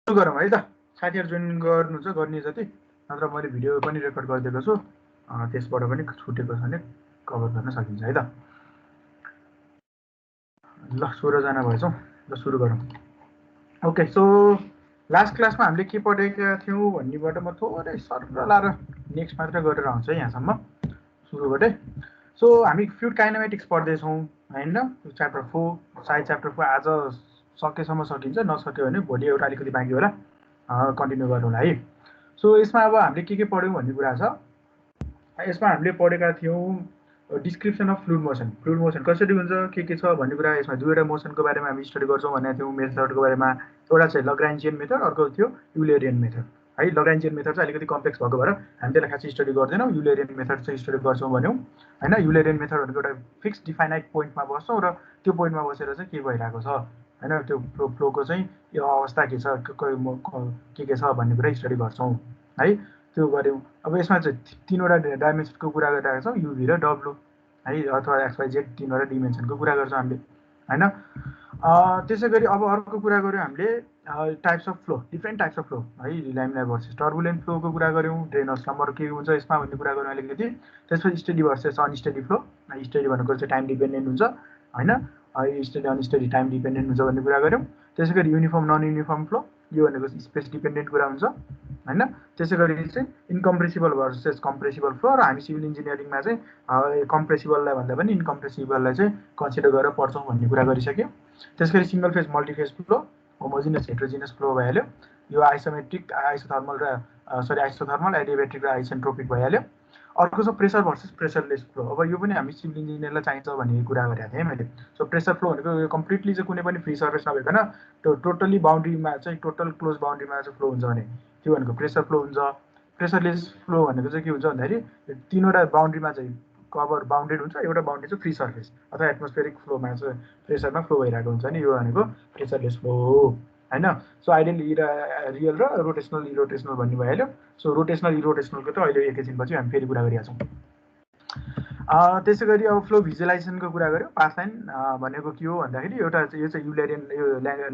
सुरु गरौँ है त। साथीहरु जोइन गर्नुहुन्छ गर्ने जति, नत्र मैले भिडियो पनि रेकर्ड गरिदिएको छु, त्यसबाट पनि छुटेको छ भने कभर गर्न सकिन्छ है त। ल 16 जना भएछौँ। ल सुरु गरौँ। ओके, सो लास्ट क्लासमा हामीले के पढेका थियौँ भन्नेबाट म थोरै सरर लाएर नेक्स्ट मात्र गरेर आउँछु है यहाँसम्म सुरुबाटै। सो हामी फ्लुइड काइनेमेटिक्स पढ्दैछौँ हैन, च्याप्टर 4। सायद च्याप्टर 4 आज सकेसम्म सकिन्छ, नसक्यो भने भोलि एउटा अलिकति बाँकी होला, कन्टिन्यू गरौँला है। सो यसमा अब हामीले के पढ्यौँ भन्ने कुरा छ। यसमा हामीले पढेका थियौँ description of fluid motion. Fluid motion कसरी हुन्छ, के छ भन्ने कुरा। यसमा दुईवटा मोसनको बारेमा हामी स्टडी गर्छौँ भनेको थियौँ, मेथडको बारेमा। एउटा चाहिँ लग्रान्जियन मेथड, अर्को थियो युलेरियन मेथड है। लग्रान्जियन मेथड चाहिँ अलिकति कम्प्लेक्स भएको भएर हामी त्यसलाई खासै स्टडी गर्दैनौँ। युलेरियन मेथड चाहिँ स्टडी गर्छौँ भन्यौँ हैन। युलेरियन मेथड भनेको एउटा फिक्स डिफाइनाइट पोइन्टमा बस्छौँ र त्यो पोइन्टमा बसेर चाहिँ के भइरहेको छ हैन, त्यो फ्लोको चाहिँ यो अवस्था के छ, के छ भन्ने कुरा स्टडी गर्छौँ है। त्यो गऱ्यौँ। अब यसमा चाहिँ तीनवटा डाइमेन्सनको कुरा गरिरहेको छौँ, युभी र डब्लु है, अथवा एक्सवाइजेड तीनवटा डिमेन्सनको कुरा गर्छौँ हामीले हैन। त्यसै गरी अब अर्को कुरा गऱ्यौँ हामीले types of flow, different types of flow है। ल्यामिनार भर्सेस टर्बुलेन्ट फ्लोको कुरा गऱ्यौँ, रेनॉल्ड्स नम्बर के हुन्छ यसमा भन्ने कुरा गऱ्यौँ अलिकति। त्यसपछि steady versus unsteady flow. Steady भनेको चाहिँ टाइम डिपेन्डेन्ट हुन्छ हैन, स्टेडी अनस्टेडी टाइम डिपेन्डेन्ट हुन्छ भन्ने कुरा गऱ्यौँ। त्यसै गरी युनिफर्म नन युनिफर्म फ्लो, यो भनेको स्पेस डिपेन्डेन्ट कुरा हुन्छ हैन। त्यसै गरी चाहिँ इन्कम्प्रेसिबल भर्सेस कम्प्रेसिबल फ्लो, र हामी सिभिल इन्जिनियरिङमा चाहिँ कम्प्रेसिबललाई भन्दा पनि इन्कम्प्रेसिबललाई चाहिँ कन्सिडर गरेर पढ्छौँ भन्ने कुरा गरिसक्यौँ। त्यसै गरी single phase multiphase flow, homogeneous heterogeneous flow भइहाल्यो। यो आइसोमेट्रिक आइसोथर्मल र आइसोथर्मल एडियाबेटिक र आइसेन्ट्रोपिक भइहाल्यो। अर्को छ प्रेसर भर्सेस प्रेसरलेस फ्लो। अब यो पनि हामी सिभिल इन्जिनियरलाई चाहिन्छ भन्ने कुरा गरेको थिएँ मैले। सो प्रेसर फ्लो भनेको यो कम्प्लिटली चाहिँ कुनै पनि फ्री सर्फेस नभइकन त्यो टोटल्ली बाउन्ड्रीमा चाहिँ टोटल क्लोज बाउन्ड्रीमा चाहिँ फ्लो हुन्छ भने त्यो भनेको प्रेसर फ्लो हुन्छ। प्रेसरलेस फ्लो भनेको चाहिँ के हुन्छ भन्दाखेरि तीनवटा बाउन्ड्रीमा चाहिँ कभर बाउन्डेड हुन्छ, एउटा बाउन्ड्री चाहिँ फ्री सर्फेस अथवा एटमोस्फेरिक फ्लोमा चाहिँ प्रेसरमा फ्लो भइरहेको हुन्छ नि, यो भनेको प्रेसरलेस फ्लो हो हैन। सो आइडियल रियल र रोटेसनल इरोटेसनल भन्ने भइहाल्यो। सो रोटेसनल इरोटेसनलको त अहिले एकैछिनपछि हामी फेरि कुरा गरिरहेछौँ। त्यसै गरी अब फ्लो भिजुअलाइजेसनको कुरा गऱ्यौँ। पाथ लाइन भनेको के हो भन्दाखेरि एउटा यो चाहिँ युलेरियन यो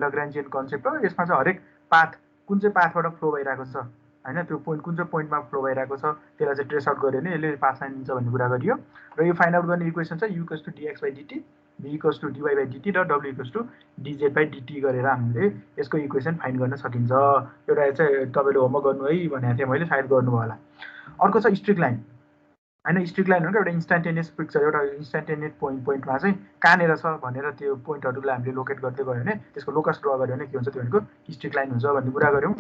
लग्रान्जियन कन्सेप्ट हो। यसमा चाहिँ हरेक पाथ कुन चाहिँ पाथबाट फ्लो भइरहेको छ हैन, त्यो पोइन्ट कुन चाहिँ पोइन्टमा फ्लो भइरहेको छ त्यसलाई चाहिँ ट्रेस आउट गर्यो भने यसले पाथ लाइन दिन्छ भन्ने कुरा गरियो। र यो फाइन्ड आउट गर्ने इक्वेसन चाहिँ u = dx / dt, v = dy / dt र w = dz / dt गरेर हामीले यसको इक्वेसन फाइन्ड गर्न सकिन्छ। एउटा चाहिँ तपाईँले होमवर्क गर्नु है भनेको थिएँ मैले, सायद गर्नुभयो होला। अर्को छ स्ट्रिक लाइन हैन। स्ट्रिक लाइन भनेको एउटा इन्स्टान्टेनियस पिक्चर, एउटा इन्स्टान्टेनियस पोइन्टमा चाहिँ कहाँनिर छ भनेर त्यो पोइन्टहरूलाई हामीले लोकेट गर्दै गयो भने त्यसको लोकस ड्र गर्यो भने के हुन्छ, त्यो भनेको स्ट्रिक लाइन हुन्छ भन्ने कुरा गऱ्यौँ।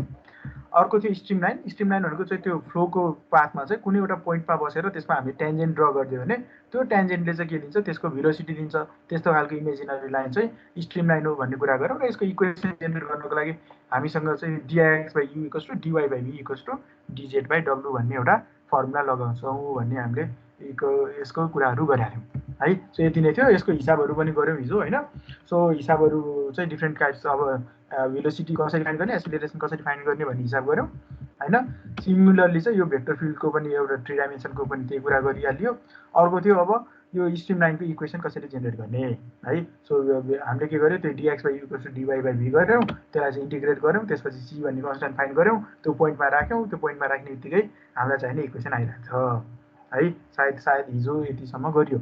अर्को थियो स्ट्रिम लाइन। स्ट्रिम लाइन भनेको चाहिँ त्यो फ्लोको पाथमा चाहिँ कुनै एउटा पोइन्टमा बसेर त्यसमा हामीले टेन्जेन्ट ड्र गरिदियो भने त्यो टेन्जेन्टले चाहिँ के दिन्छ, त्यसको भेलोसिटी दिन्छ। त्यस्तो खालको इमेजिनरी लाइन चाहिँ स्ट्रिम लाइन हो भन्ने कुरा गऱ्यौँ। र यसको इक्वेसन जेनेरेट गर्नको लागि हामीसँग चाहिँ dx/u = dy/v = dz/w भन्ने एउटा फर्मुला लगाउँछौँ भन्ने हामीले यसको कुराहरू गरेका थियौँ है। सो यति नै थियो। यसको हिसाबहरू पनि गऱ्यौँ हिजो हैन। सो हिसाबहरू चाहिँ डिफ्रेन्ट टाइप्स, अब भेलोसिटी कसरी फाइन्ड गर्ने, एक्सिलरेसन कसरी फाइन्ड गर्ने भन्ने हिसाब गऱ्यौँ हैन। सिमिलरली चाहिँ यो भेक्टर फिल्डको पनि एउटा 3 डाइमेन्सनको पनि त्यही कुरा गरिहालियो। अर्को थियो अब यो स्ट्रिम लाइनको इक्वेसन कसरी जेनेरेट गर्ने है। सो हामीले के गर्यो, त्यो dx/u = dy/v गऱ्यौँ, त्यसलाई चाहिँ इन्टिग्रेट गऱ्यौँ। त्यसपछि c भन्ने कन्स्ट्यान्ट फाइन्ड गऱ्यौँ, त्यो पोइन्टमा राख्यौँ। त्यो पोइन्टमा राख्ने बित्तिकै हामीलाई चाहिने इक्वेसन आइरहेको छ है। सायद हिजो यतिसम्म गरियो।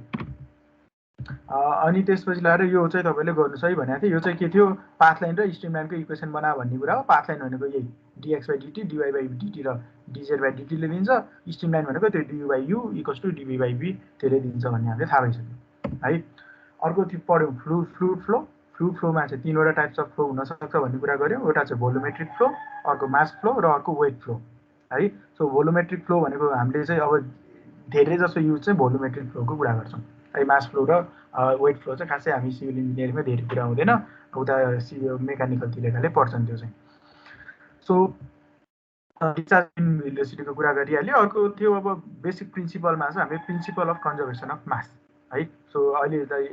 अनि त्यसपछि लाएर यो चाहिँ तपाईँले गर्नुहोस् है भनेको थिएँ। यो चाहिँ के थियो, पाथ लाइन र स्ट्रिम लाइनको इक्वेसन बना भन्ने कुरा हो। पाथ लाइन भनेको यही dx/dt, dy/dt र dz/dt ले दिन्छ। स्ट्रिम लाइन भनेको त्यो du/u = dv/v त्यसले दिन्छ भन्ने हामीले थाहा भइसक्यो है। अर्को त्यो पढ्यौँ फ्लुइड फ्लो। फ्लुइड फ्लोमा चाहिँ तीनवटा टाइप्स अफ फ्लो हुनसक्छ भन्ने कुरा गऱ्यौँ। एउटा चाहिँ भोलोमेट्रिक फ्लो, अर्को मास फ्लो र अर्को वेट फ्लो है। सो भोलोमेट्रिक फ्लो भनेको हामीले चाहिँ अब धेरै जसो युज चाहिँ भोलोमेट्रिक फ्लोको कुरा गर्छौँ है। मास फ्लो र वेट फ्लो चाहिँ खासै हामी सिभिल इन्जिनियरिङमा धेरै कुरा हुँदैन, उता मेकानिकलतिर खालि पढ्छन् त्यो चाहिँ। सो डिस्चार्ज इन भेलोसिटीको कुरा गरिहाल्यो। अर्को थियो अब बेसिक प्रिन्सिपलमा चाहिँ हामीले प्रिन्सिपल अफ कन्जर्भेसन अफ मास है। सो अहिले चाहिँ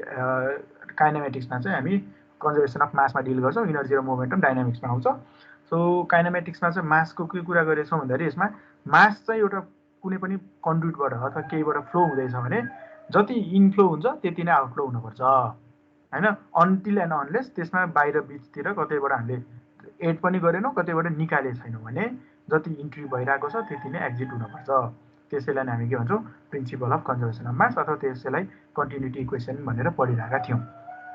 काइनेमेटिक्समा चाहिँ हामी कन्जर्भेसन अफ मासमा डिल गर्छौँ। इनर्जी र मोमेन्टम डाइनामिक्समा आउँछ। सो काइनेमेटिक्समा चाहिँ मासको के कुरा गरेछौँ भन्दाखेरि यसमा मास चाहिँ एउटा कुनै पनि कन्डुइटबाट अथवा केहीबाट फ्लो हुँदैछ भने जति इनफ्लो हुन्छ त्यति नै आउटफ्लो हुनुपर्छ हैन। अनटिल एन्ड अनलेस त्यसमा बाहिर बिचतिर कतैबाट हामीले एड पनि गरेनौ कतैबाट निकाले छैनौ भने जति इन्ट्री भइरहेको छ त्यति नै एक्जिट हुनुपर्छ। त्यसैलाई हामी के भन्छौँ प्रिन्सिपल अफ कन्जर्भेसन अफ मास अथवा त्यसैलाई कन्टिन्युटी इक्वेसन भनेर पढिरहेका थियौँ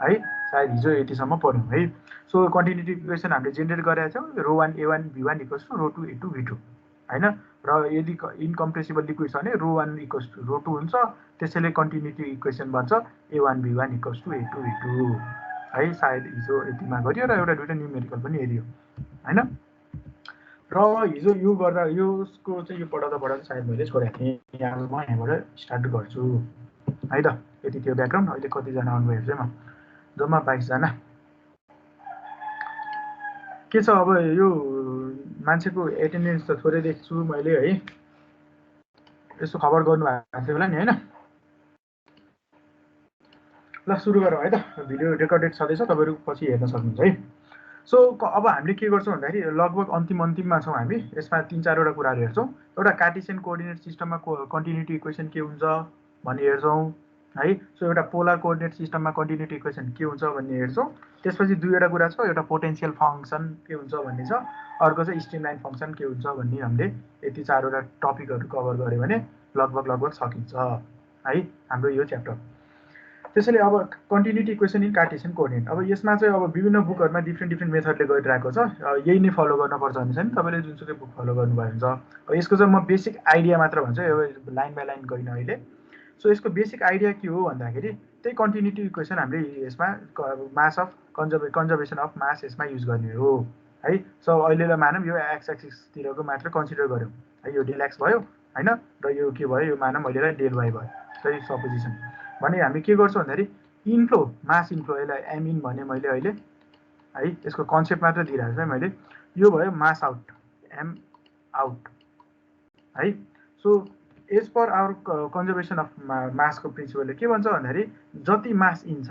है। सायद हिजो यतिसम्म पढ्यौँ है। सो कन्टिन्युटी इक्वेसन हामीले जेनेरेट गरेका छौँ ρ1 a1 b1 equals to ρ2 a2 b2 हैन। र यदि इन्कम्प्रेसिबल लिक्विड छ भने ρ1 इक्वल्स टु ρ2 हुन्छ। त्यसैले कन्टिन्युटी इक्वेसन भन्छ a1 b1 equals to a2 b2 है। सायद हिजो यतिमा गरियो र एउटा दुईटा न्युमेरिकल पनि हेरियो हैन। र हिजो यो गर्दा यसको चाहिँ यो पढाउँदा सायद मैले छोडेको थिएँ। आज म यहाँबाट स्टार्ट गर्छु है त। यति थियो ब्याकग्राउन्ड। अहिले कतिजना आउनुभयो चाहिँ म जम्मा 22 जना के छ। अब यो मान्छेको एटेन्डेन्स त थोरै देख्छु मैले है। यसो खबर गर्नुभएको थियो होला नि हैन। ल सुरु गरौँ है त। भिडियो रेकर्डेड छँदैछ, तपाईँहरू पछि हेर्न सक्नुहुन्छ है। सो अब हामीले के गर्छौँ भन्दाखेरि लगभग अन्तिममा छौँ हामी। यसमा 3-4वटा कुराहरू हेर्छौँ। एउटा कार्टेसियन कोअर्डिनेट सिस्टममा कन्टिन्युटी इक्वेसन के हुन्छ भन्ने हेर्छौँ है। सो एउटा पोलर कोअर्डिनेट सिस्टममा कन्टिन्युटी इक्वेसन के हुन्छ भन्ने हेर्छौँ। त्यसपछि दुईवटा कुरा छ, एउटा पोटेन्सियल फङ्सन के हुन्छ भन्ने छ, अर्को चाहिँ स्ट्रिमलाइन फङ्सन के हुन्छ भन्ने। हामीले यति 4वटा टपिकहरू कभर गऱ्यो भने लगभग सकिन्छ है हाम्रो यो च्याप्टर। त्यसैले अब continuity equation in Cartesian coordinate, अब यसमा चाहिँ अब विभिन्न बुकहरूमा डिफ्रेन्ट मेथडले गरिरहेको छ। यही नै फलो गर्नुपर्छ भने चाहिँ तपाईँले जुनसुकै बुक फलो गर्नुभयो हुन्छ। यसको चाहिँ म बेसिक आइडिया मात्र भन्छु, यो लाइन बाई लाइन गइनँ अहिले। सो यसको बेसिक आइडिया के हो भन्दाखेरि त्यही कन्टिन्युटी इक्वेसन हामीले यसमा मास अफ कन्जर्भेसन अफ मास यसमा युज गर्ने हो है। सो अहिलेलाई मानौँ यो एक्स एक्सिसतिरको मात्र कन्सिडर गऱ्यौँ है। यो डेल एक्स भयो होइन, र यो के भयो, यो मानौँ अहिलेलाई डेल वाइ भयो। त्यही सपोजिसन भने हामी के गर्छौँ भन्दाखेरि इन्फ्लो मास इन्फ्लो, यसलाई एम इन भने मैले अहिले है। यसको कन्सेप्ट मात्र दिइरहेको छु है मैले। यो भयो मास आउट, एम आउट है। So as per our conservation of मासको प्रिन्सिपलले के भन्छ भन्दाखेरि जति मास इन छ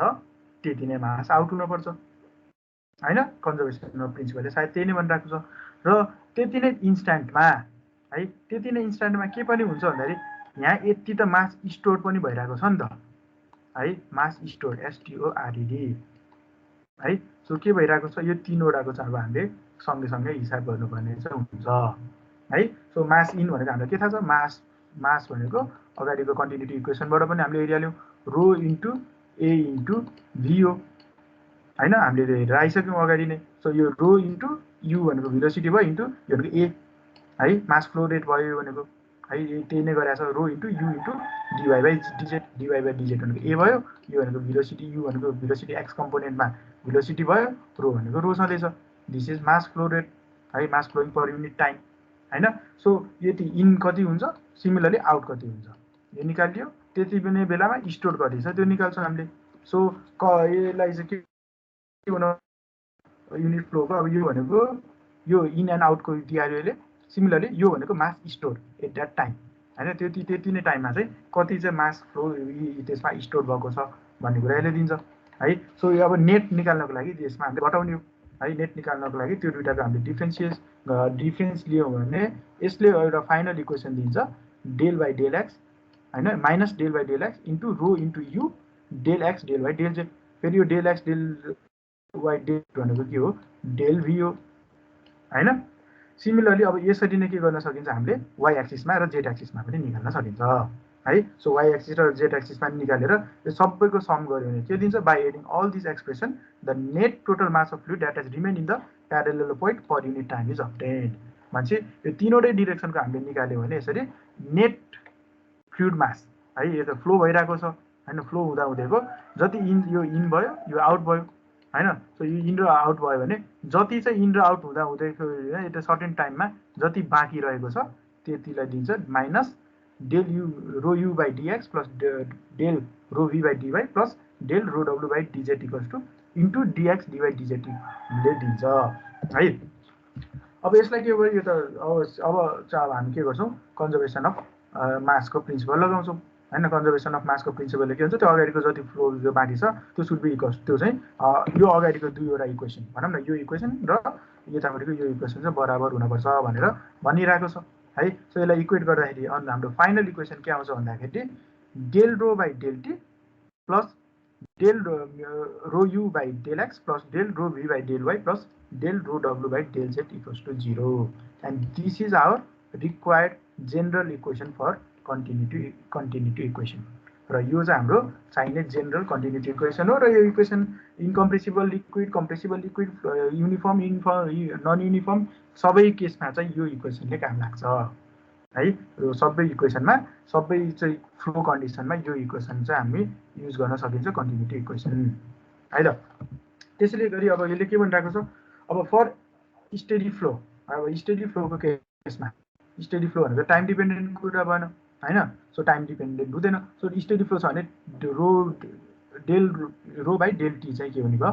त्यति नै मास आउट हुनुपर्छ होइन। कन्जर्भेसन अफ प्रिन्सिपलले सायद त्यही नै भनिरहेको छ। र त्यति नै इन्स्ट्यान्टमा है, त्यति नै इन्स्ट्यान्टमा के पनि हुन्छ भन्दाखेरि यहाँ यति त मास स्टोर पनि भइरहेको छ नि त है। मास स्टोर STORED है। सो के भइरहेको छ, यो 3वटाको चाहिँ अब हामीले सँगै हिसाब गर्नुपर्ने चाहिँ हुन्छ है। सो मास इन भनेको हामीलाई के थाहा छ, मास भनेको अगाडिको कन्टिन्युटी इक्वेसनबाट पनि हामीले area row into a into भी हो होइन। हामीले हेरेर आइसक्यौँ अगाडि नै। सो यो रो इन्टु यु भनेको भेलोसिटी भयो इन्टु यो भनेको ए है। मास फ्लो रेट भयो यो भनेको है। त्यही नै गरेको छ, rho into u into d y by d z भनेको ए भयो। यो भनेको भेलोसिटी, यु भनेको भेलोसिटी एक्स कम्पोनेन्टमा भेलोसिटी भयो, रो भनेको रो छँदैछ। This is mass flow rate है, mass flowing per unit time होइन। सो यति इन कति हुन्छ, सिमिलरली आउट कति हुन्छ यो निकालियो। त्यति पनि बेलामा स्टोर कति छ त्यो निकाल्छौँ हामीले। सो यसलाई चाहिँ के हुन युनिट फ्लोको, अब यो भनेको यो इन एन्ड आउटको दिइहाल्यो यसले। सिमिलरली यो भनेको मास स्टोर एट द्याट टाइम होइन। त्यति नै टाइममा चाहिँ कति चाहिँ मास फ्लो त्यसमा स्टोर भएको छ भन्ने कुरा यसले दिन्छ है। सो यो अब नेट निकाल्नको लागि यसमा हामीले घटाउने हो है। नेट निकाल्नको लागि त्यो दुइटाको हामीले डिफ्रेन्स लियौँ भने यसले एउटा फाइनल इक्वेसन दिन्छ डेल बाई डेल एक्स होइन, minus del by del x into rho into u del x del by del z. फेरि यो del x del y del भनेको के हो, डेल भी हो होइन। सिमिलरली अब यसरी नै के गर्न सकिन्छ, हामीले वाइ एक्सिसमा र जेड एक्सिसमा पनि निकाल्न सकिन्छ है। सो वाइ एक्सिस र जेड एक्सिसमा निकालेर यो सबैको सम गऱ्यो भने के दिन्छ, by adding all this expression the net total mass of fluid that has remain in the parallel point per unit time is obtained भन्छ। यो 3वटै डिरेक्सनको हामीले निकाल्यो भने यसरी नेट फ्लुइड मास है, यो त फ्लो भइरहेको छ होइन। फ्लो हुँदाहुँदैको जति यो इन भयो यो आउट भयो होइन। सो यो इन र आउट भयो भने जति चाहिँ इन र आउट हुँदाहुँदैको एउटा सर्टेन टाइममा जति बाँकी रहेको छ त्यतिलाई दिन्छ minus del u rho u by d x plus del rho v by d y plus del rho डब्लु by d z equals to into d x d y डिजेटीले दिन्छ है। अब यसलाई के भयो, यो त अब चाहिँ अब हामी के गर्छौँ, कन्जर्भेसन अफ मासको प्रिन्सिपल लगाउँछौँ होइन। कन्जर्भेसन अफ मासको प्रिन्सिपलले के हुन्छ, त्यो अगाडिको जति फ्लो जो बाँकी छ त्यो सुड बी इक्वल्स, त्यो चाहिँ यो अगाडिको दुईवटा इक्वेसन भनौँ न, यो इक्वेसन र यतापट्टिको यो इक्वेसन चाहिँ बराबर हुनुपर्छ भनेर भनिरहेको छ है। सो यसलाई इक्वेट गर्दाखेरि हाम्रो फाइनल इक्वेसन के आउँछ भन्दाखेरि del rho by del t plus del rho u by del x plus del rho v by del y plus del rho डब्लू by del z equals to 0 and this is our required general equation for continuity equation र यो चाहिँ हाम्रो चाहिने general continuity equation हो र यो equation incompressible liquid compressible liquid uniform non uniform सबै केसमा चाहिँ यो इक्वेसनले काम लाग्छ है। यो सबै इक्वेसनमा सबै चाहिँ फ्लो कन्डिसनमा यो इक्वेसन चाहिँ हामी युज गर्न सकिन्छ कन्टिन्युटी इक्वेसन है त। त्यसैले गरी अब यसले के भनिरहेको छ अब फर स्टेडी फ्लो अब स्टेडी फ्लोको केसमा स्टेडी फ्लो भनेको टाइम डिपेन्डेन्ट कुरा भएन होइन सो टाइम डिपेन्डेन्ट हुँदैन सो स्टेडी फ्लो छ भने del rho by del t चाहिँ के हुने भयो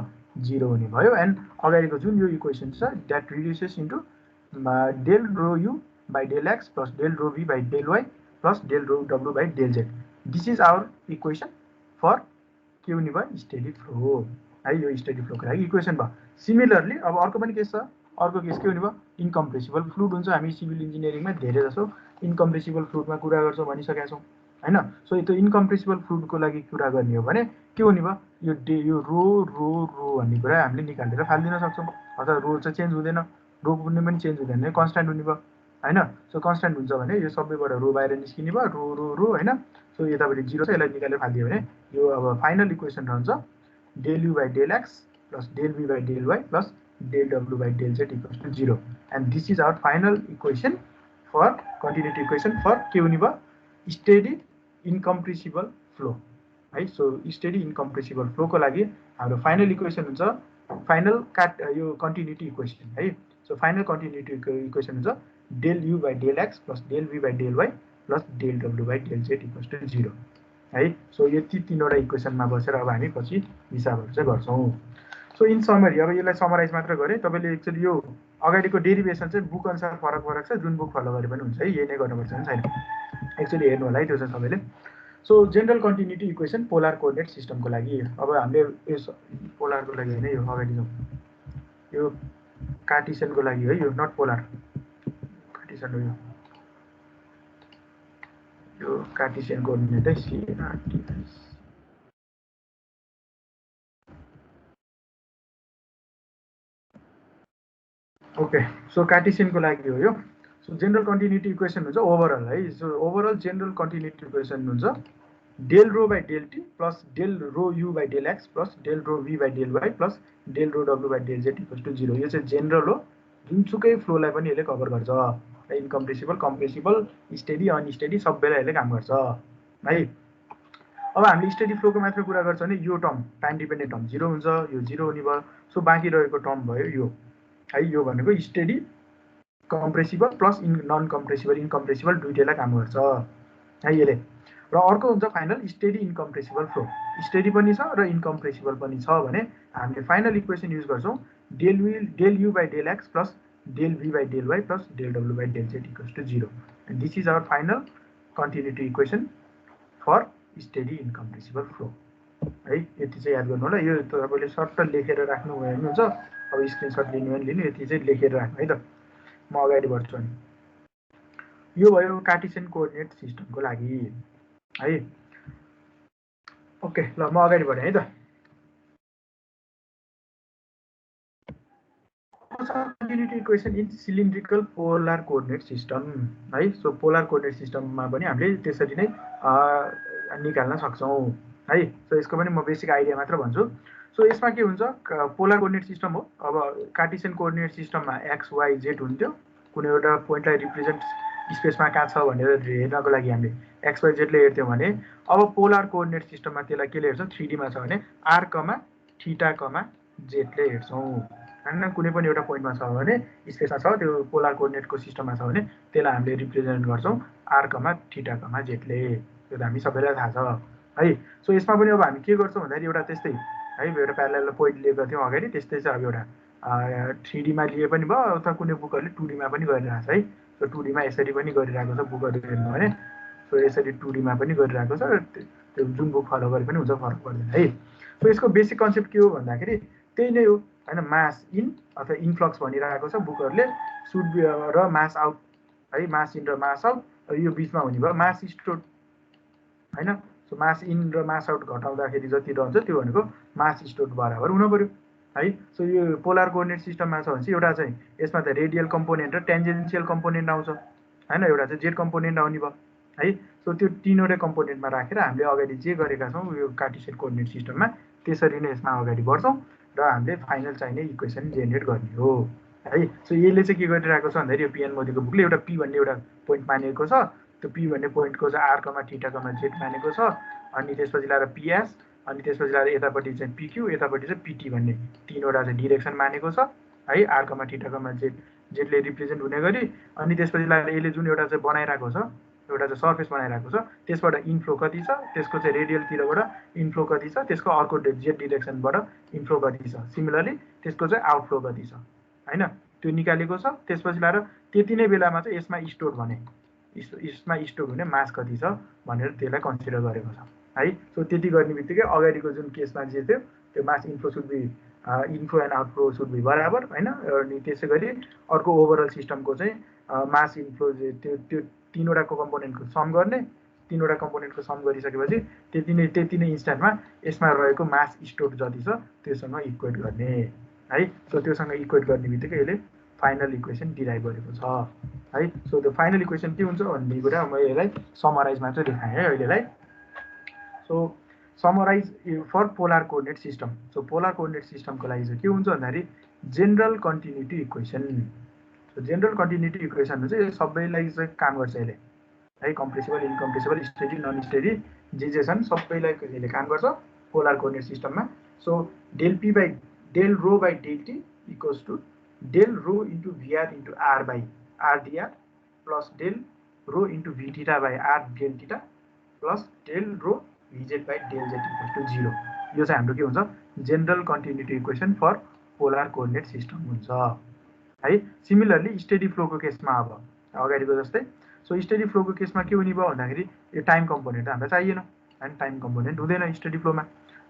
0 हुने भयो एन्ड अगाडिको जुन यो इक्वेसन छ that reduces into del rho u by del x plus del rho v by del y plus del rho w by del z. This is our equation for के हुने भयो स्टेडी फ्लो है यो steady फ्लोको लागि equation भयो। Similarly अब अर्को पनि केस छ अर्को केस के हुने भयो इन्कम्प्रेसिबल फ्लुइड हुन्छ हामी सिभिल इन्जिनियरिङमा धेरै जसो इन्कम्प्रेसिबल फ्लुइडमा कुरा गर्छौँ भनिसकेका छौँ हैन। सो त्यो इन्कम्प्रेसिबल फ्लुइडको लागि कुरा गर्ने हो भने के हुने भयो यो रो रो रो भन्ने कुरा हामीले निकालेर फालिदिन सक्छौँ अथवा रो चाहिँ चेन्ज हुँदैन रो पनि चेन्ज हुँदैन कन्स्ट्यान्ट हुने भयो हैन। सो कन्स्ट्यान्ट हुन्छ भने यो सबैबाट रो बाहिर निस्किने भयो रो रो रो हैन। सो यतापट्टि 0 छ यसलाई निकालेर फालिदियो भने यो अब फाइनल इक्वेसन रहन्छ del u by del x plus del be by del y plus del डब्लु by del z equals to 0 and this is our final equation for continuity equation for के हुने भयो स्टेडी इन्कम्प्रेसिबल फ्लो है। So steady incompressible फ्लोको लागि हाम्रो final equation हुन्छ final यो कन्टिन्युटी इक्वेसन है। सो फाइनल कन्टिन्युटी इक्वेसन हुन्छ del u by del x plus del be by del y plus del डब्लु by del z equals to 0 है। सो यति तीनवटा इक्वेसनमा बसेर अब हामी पछि हिसाबहरू चाहिँ गर्छौँ। सो इन समरी अब यसलाई समराइज मात्र गरेँ तपाईँले एक्चुअली यो अगाडिको डेरिभेसन चाहिँ बुक अनुसार फरक छ जुन बुक फलो गरे पनि हुन्छ है यही नै गर्नुपर्छ नि छैन एक्चुअली हेर्नु होला है त्यो चाहिँ तपाईँले। So general continuity equation polar coordinate सिस्टमको लागि अब हामीले यो पोलारको लागि होइन यो अगाडि जाउँ यो कार्टेसियनको लागि है यो नट पोलार कार्टेसियन हो यो कार्टेसियन कोअर्डिनेट है CRTS ओके। सो कार्टेसियनको लागि हो यो। सो जेनरल कन्टिन्युटी इक्वेसन हुन्छ ओभरअल है। So overall general continuity equation हुन्छ del rho by del t plus del rho u by del x plus del rho v by del y plus del rho डब्लु by del z equals to 0 यो चाहिँ general हो जुनसुकै फ्लोलाई पनि यसले cover गर्छ incompressible compressible steady unsteady सबैलाई यसले काम गर्छ है। अब हामीले स्टेडी फ्लोको मात्र कुरा गर्छ भने यो टर्म टाइम डिपेन्डेन्ट टर्म 0 हुन्छ यो 0 हुने भयो। सो बाँकी रहेको टर्म भयो यो है यो भनेको steady compressible plus non compressible incompressible दुईटैलाई काम गर्छ है यसले। र अर्को हुन्छ final steady incompressible flow steady पनि छ र इन्कम्प्रेसिबल पनि छ भने हामीले फाइनल इक्वेसन युज गर्छौँ del u by del x plus del v by del y plus del डब्लु by del z equals to 0 and this is our final continuity equation for steady incompressible flow है। यति चाहिँ याद गर्नु होला यो तपाईँले सर्ट लेखेर राख्नु भयो भने हुन्छ अब स्क्रिनसट लिनु भने लिनु यति चाहिँ लेखेर राख्नु है त म अगाडि बढ्छु अनि यो भयो कार्टेसियन कोअर्डिनेट सिस्टमको लागि है। ओके ल म अगाडि बढेँ है त। Continuity equation in cylindrical polar coordinate system है। सो पोलार कोअर्डिनेट सिस्टममा पनि हामीले त्यसरी नै निकाल्न सक्छौँ है। सो यसको पनि म बेसिक आइडिया मात्र भन्छु। सो यसमा के हुन्छ पोलार कोअर्डिनेट सिस्टम हो अब कार्टेसियन कोअर्डिनेट सिस्टममा एक्स वाई जेड हुन्थ्यो कुनै एउटा पोइन्टलाई रिप्रेजेन्ट स्पेसमा कहाँ छ भनेर हेर्नको लागि हामीले एक्स वाई जेडले हेर्थ्यौँ भने अब पोलार कोअर्डिनेट सिस्टममा त्यसलाई केले हेर्छौँ 3Dमा छ भने आर कमा थीटा कमा जेडले हेर्छौँ हैन। कुनै पनि एउटा पोइन्टमा छ भने स्पेसमा छ त्यो पोलार कोअर्डिनेटको सिस्टममा छ भने त्यसलाई हामीले रिप्रेजेन्ट गर्छौँ आर कमा थीटा कमा जेडले त्यो त हामी सबैलाई थाहा छ है। सो यसमा पनि अब हामी के गर्छौँ भन्दाखेरि एउटा त्यस्तै है एउटा प्यारलल पोइन्ट लिएको थियौँ अगाडि त्यस्तै चाहिँ अब एउटा 3Dमा लिए पनि भयो अथवा कुनै बुकहरूले 2Dमा पनि गरिरहेको छ है। सो 2Dमा यसरी पनि गरिरहेको छ बुकहरू हेर्नु भने सो यसरी 2Dमा पनि गरिरहेको छ त्यो जुन बुक फलो गरे पनि हुन्छ फरक पर्दैन है। सो यसको बेसिक कन्सेप्ट के हो भन्दाखेरि त्यही नै हो हैन मास इन अथवा इन्फ्लक्स भनिरहेको छ बुकहरूले सुड र मास आउट है मास इन र मास आउट यो बिचमा हुने भयो मास स्टोर हैन सो मास इन र मास आउट घटाउँदाखेरि जति रहन्छ त्यो भनेको मास स्टोर बराबर हुनु पर्यो है। सो यो पोलर कोअर्डिनेट सिस्टममा छ भने चाहिँ एउटा चाहिँ यसमा त रेडियल कम्पोनेन्ट र टेन्जेन्सियल कम्पोनेन्ट आउँछ हैन, एउटा चाहिँ जेड कम्पोनेन्ट आउने भयो है। सो त्यो तीनवटै कम्पोनेन्टमा राखेर हामीले अगाडि जे गरेका छौँ यो कार्टेसियन कोअर्डिनेट सिस्टममा त्यसरी नै यसमा अगाडि बढ्छौँ र हामीले फाइनल चाहिने इक्वेसन जेनेरेट गर्ने हो है। सो यसले चाहिँ के गरिरहेको छ भन्दाखेरि यो पिएन मोदीको बुकले एउटा पी भन्ने एउटा पोइन्ट मानेको छ, त्यो पी भन्ने पोइन्टको चाहिँ r comma theta comma z मानेको छ, अनि त्यसपछि ल्याएर पिएस, अनि त्यसपछि ल्याएर यतापट्टि चाहिँ पिक्यू, यतापट्टि चाहिँ पिटी भन्ने तीनवटा चाहिँ डिरेक्सन मानेको छ है, r comma theta comma z, जेडले रिप्रेजेन्ट हुने गरी। अनि त्यसपछि ल्याएर यसले जुन एउटा चाहिँ बनाइरहेको छ, एउटा चाहिँ सर्फेस बनाइरहेको छ, त्यसबाट इन्फ्लो कति छ, त्यसको चाहिँ रेडियलतिरबाट इन्फ्लो कति छ, त्यसको अर्को जेड डिरेक्सनबाट इन्फ्लो कति छ, सिमिलरली त्यसको चाहिँ आउटफ्लो कति छ हैन, त्यो निकालेको छ। त्यसपछि ल्याएर त्यति नै बेलामा चाहिँ यसमा स्टोर भने यसमा स्टोर हुने मास कति छ भनेर त्यसलाई कन्सिडर गरेको छ है। सो त्यति गर्ने बित्तिकै अगाडिको जुन केसमा जे थियो त्यो mass inflow should be inflow and outflow should be बराबर हैन। अनि त्यसै गरी अर्को ओभरअल सिस्टमको चाहिँ मास इन्फ्लो त्यो तीनवटाको कम्पोनेन्टको सम गर्ने, तीनवटा कम्पोनेन्टको सम गरिसकेपछि त्यति नै इन्स्ट्यान्टमा यसमा रहेको मास स्टोर जति छ त्योसँग इक्वेट गर्ने है। सो त्योसँग इक्वेट गर्ने बित्तिकै यसले फाइनल इक्वेसन डिराइभ गरेको छ है। सो त्यो फाइनल इक्वेसन के हुन्छ भन्ने कुरा म यसलाई समराइजमा चाहिँ देखाएँ है अहिलेलाई। So summarise for polar coordinate system. So polar coordinate सिस्टमको लागि चाहिँ के हुन्छ भन्दाखेरि general continuity equation. So general continuity equation चाहिँ सबैलाई चाहिँ काम गर्छ यसले है, compressible incompressible steady non steady जे छन् सबैलाई यसले काम गर्छ पोलर कोअर्डिनेट सिस्टममा। So del p by del rho by del t equals to del rho into v r into r by r d r plus del rho into v theta by r del theta plus del rho v z by del z equals to 0। यो चाहिँ हाम्रो के हुन्छ general continuity equation for polar coordinate system हुन्छ है। Similarly steady फ्लोको केसमा अब अगाडिको जस्तै, सो स्टेडी फ्लोको केसमा के हुने भयो भन्दाखेरि यो टाइम कम्पोनेन्ट हामीलाई चाहिएन होइन, टाइम कम्पोनेन्ट हुँदैन स्टेडी फ्लोमा।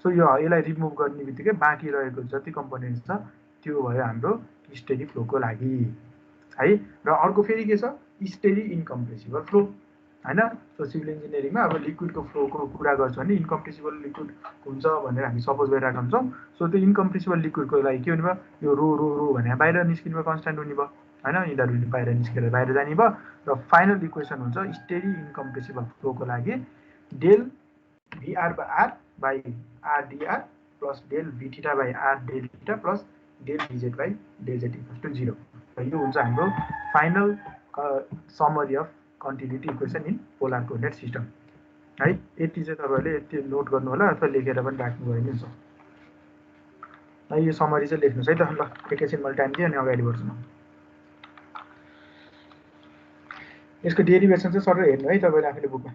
सो यसलाई रिमुभ गर्ने बित्तिकै बाँकी रहेको जति कम्पोनेन्ट छ त्यो भयो हाम्रो स्टेडी फ्लोको लागि है। र अर्को फेरि के छ स्टेडी इनकम्प्रेसिबल फ्लो हैन। सो सिभिल इन्जिनियरिङमा अब लिक्विडको फ्लोको कुरा गर्छ भने इनकम्प्रेसिबल लिक्विड हुन्छ भनेर हामी सपोज गरिरहेको हुन्छौँ। सो त्यो इनकम्प्रेसिबल लिक्विडको लागि के हुने भयो यो रो रो रो भने बाहिर निस्किने भयो, कन्स्ट्यान्ट हुने भयो हैन, यिनीहरू बाहिर निस्केर बाहिर जाने भयो। र फाइनल इक्वेसन हुन्छ स्टेडी इनकम्प्रेसिबल फ्लोको लागि del v r by r by r d r plus del v theta by r del theta plus del v z by del z equals to 0। यो हुन्छ हाम्रो final summary of continuity equation in polar coordinate system है। यति चाहिँ तपाईँहरूले यति note गर्नु होला अथवा लेखेर पनि राख्नुभयो भने हुन्छ। यो समरी चाहिँ लेख्नुहोस् है त। ल एकैछिन मैले टाइम दिएँ अनि अगाडि बढ्छु म। यसको डेरिभेसन चाहिँ सर हेर्नु है तपाईँले आफूले बुकमा।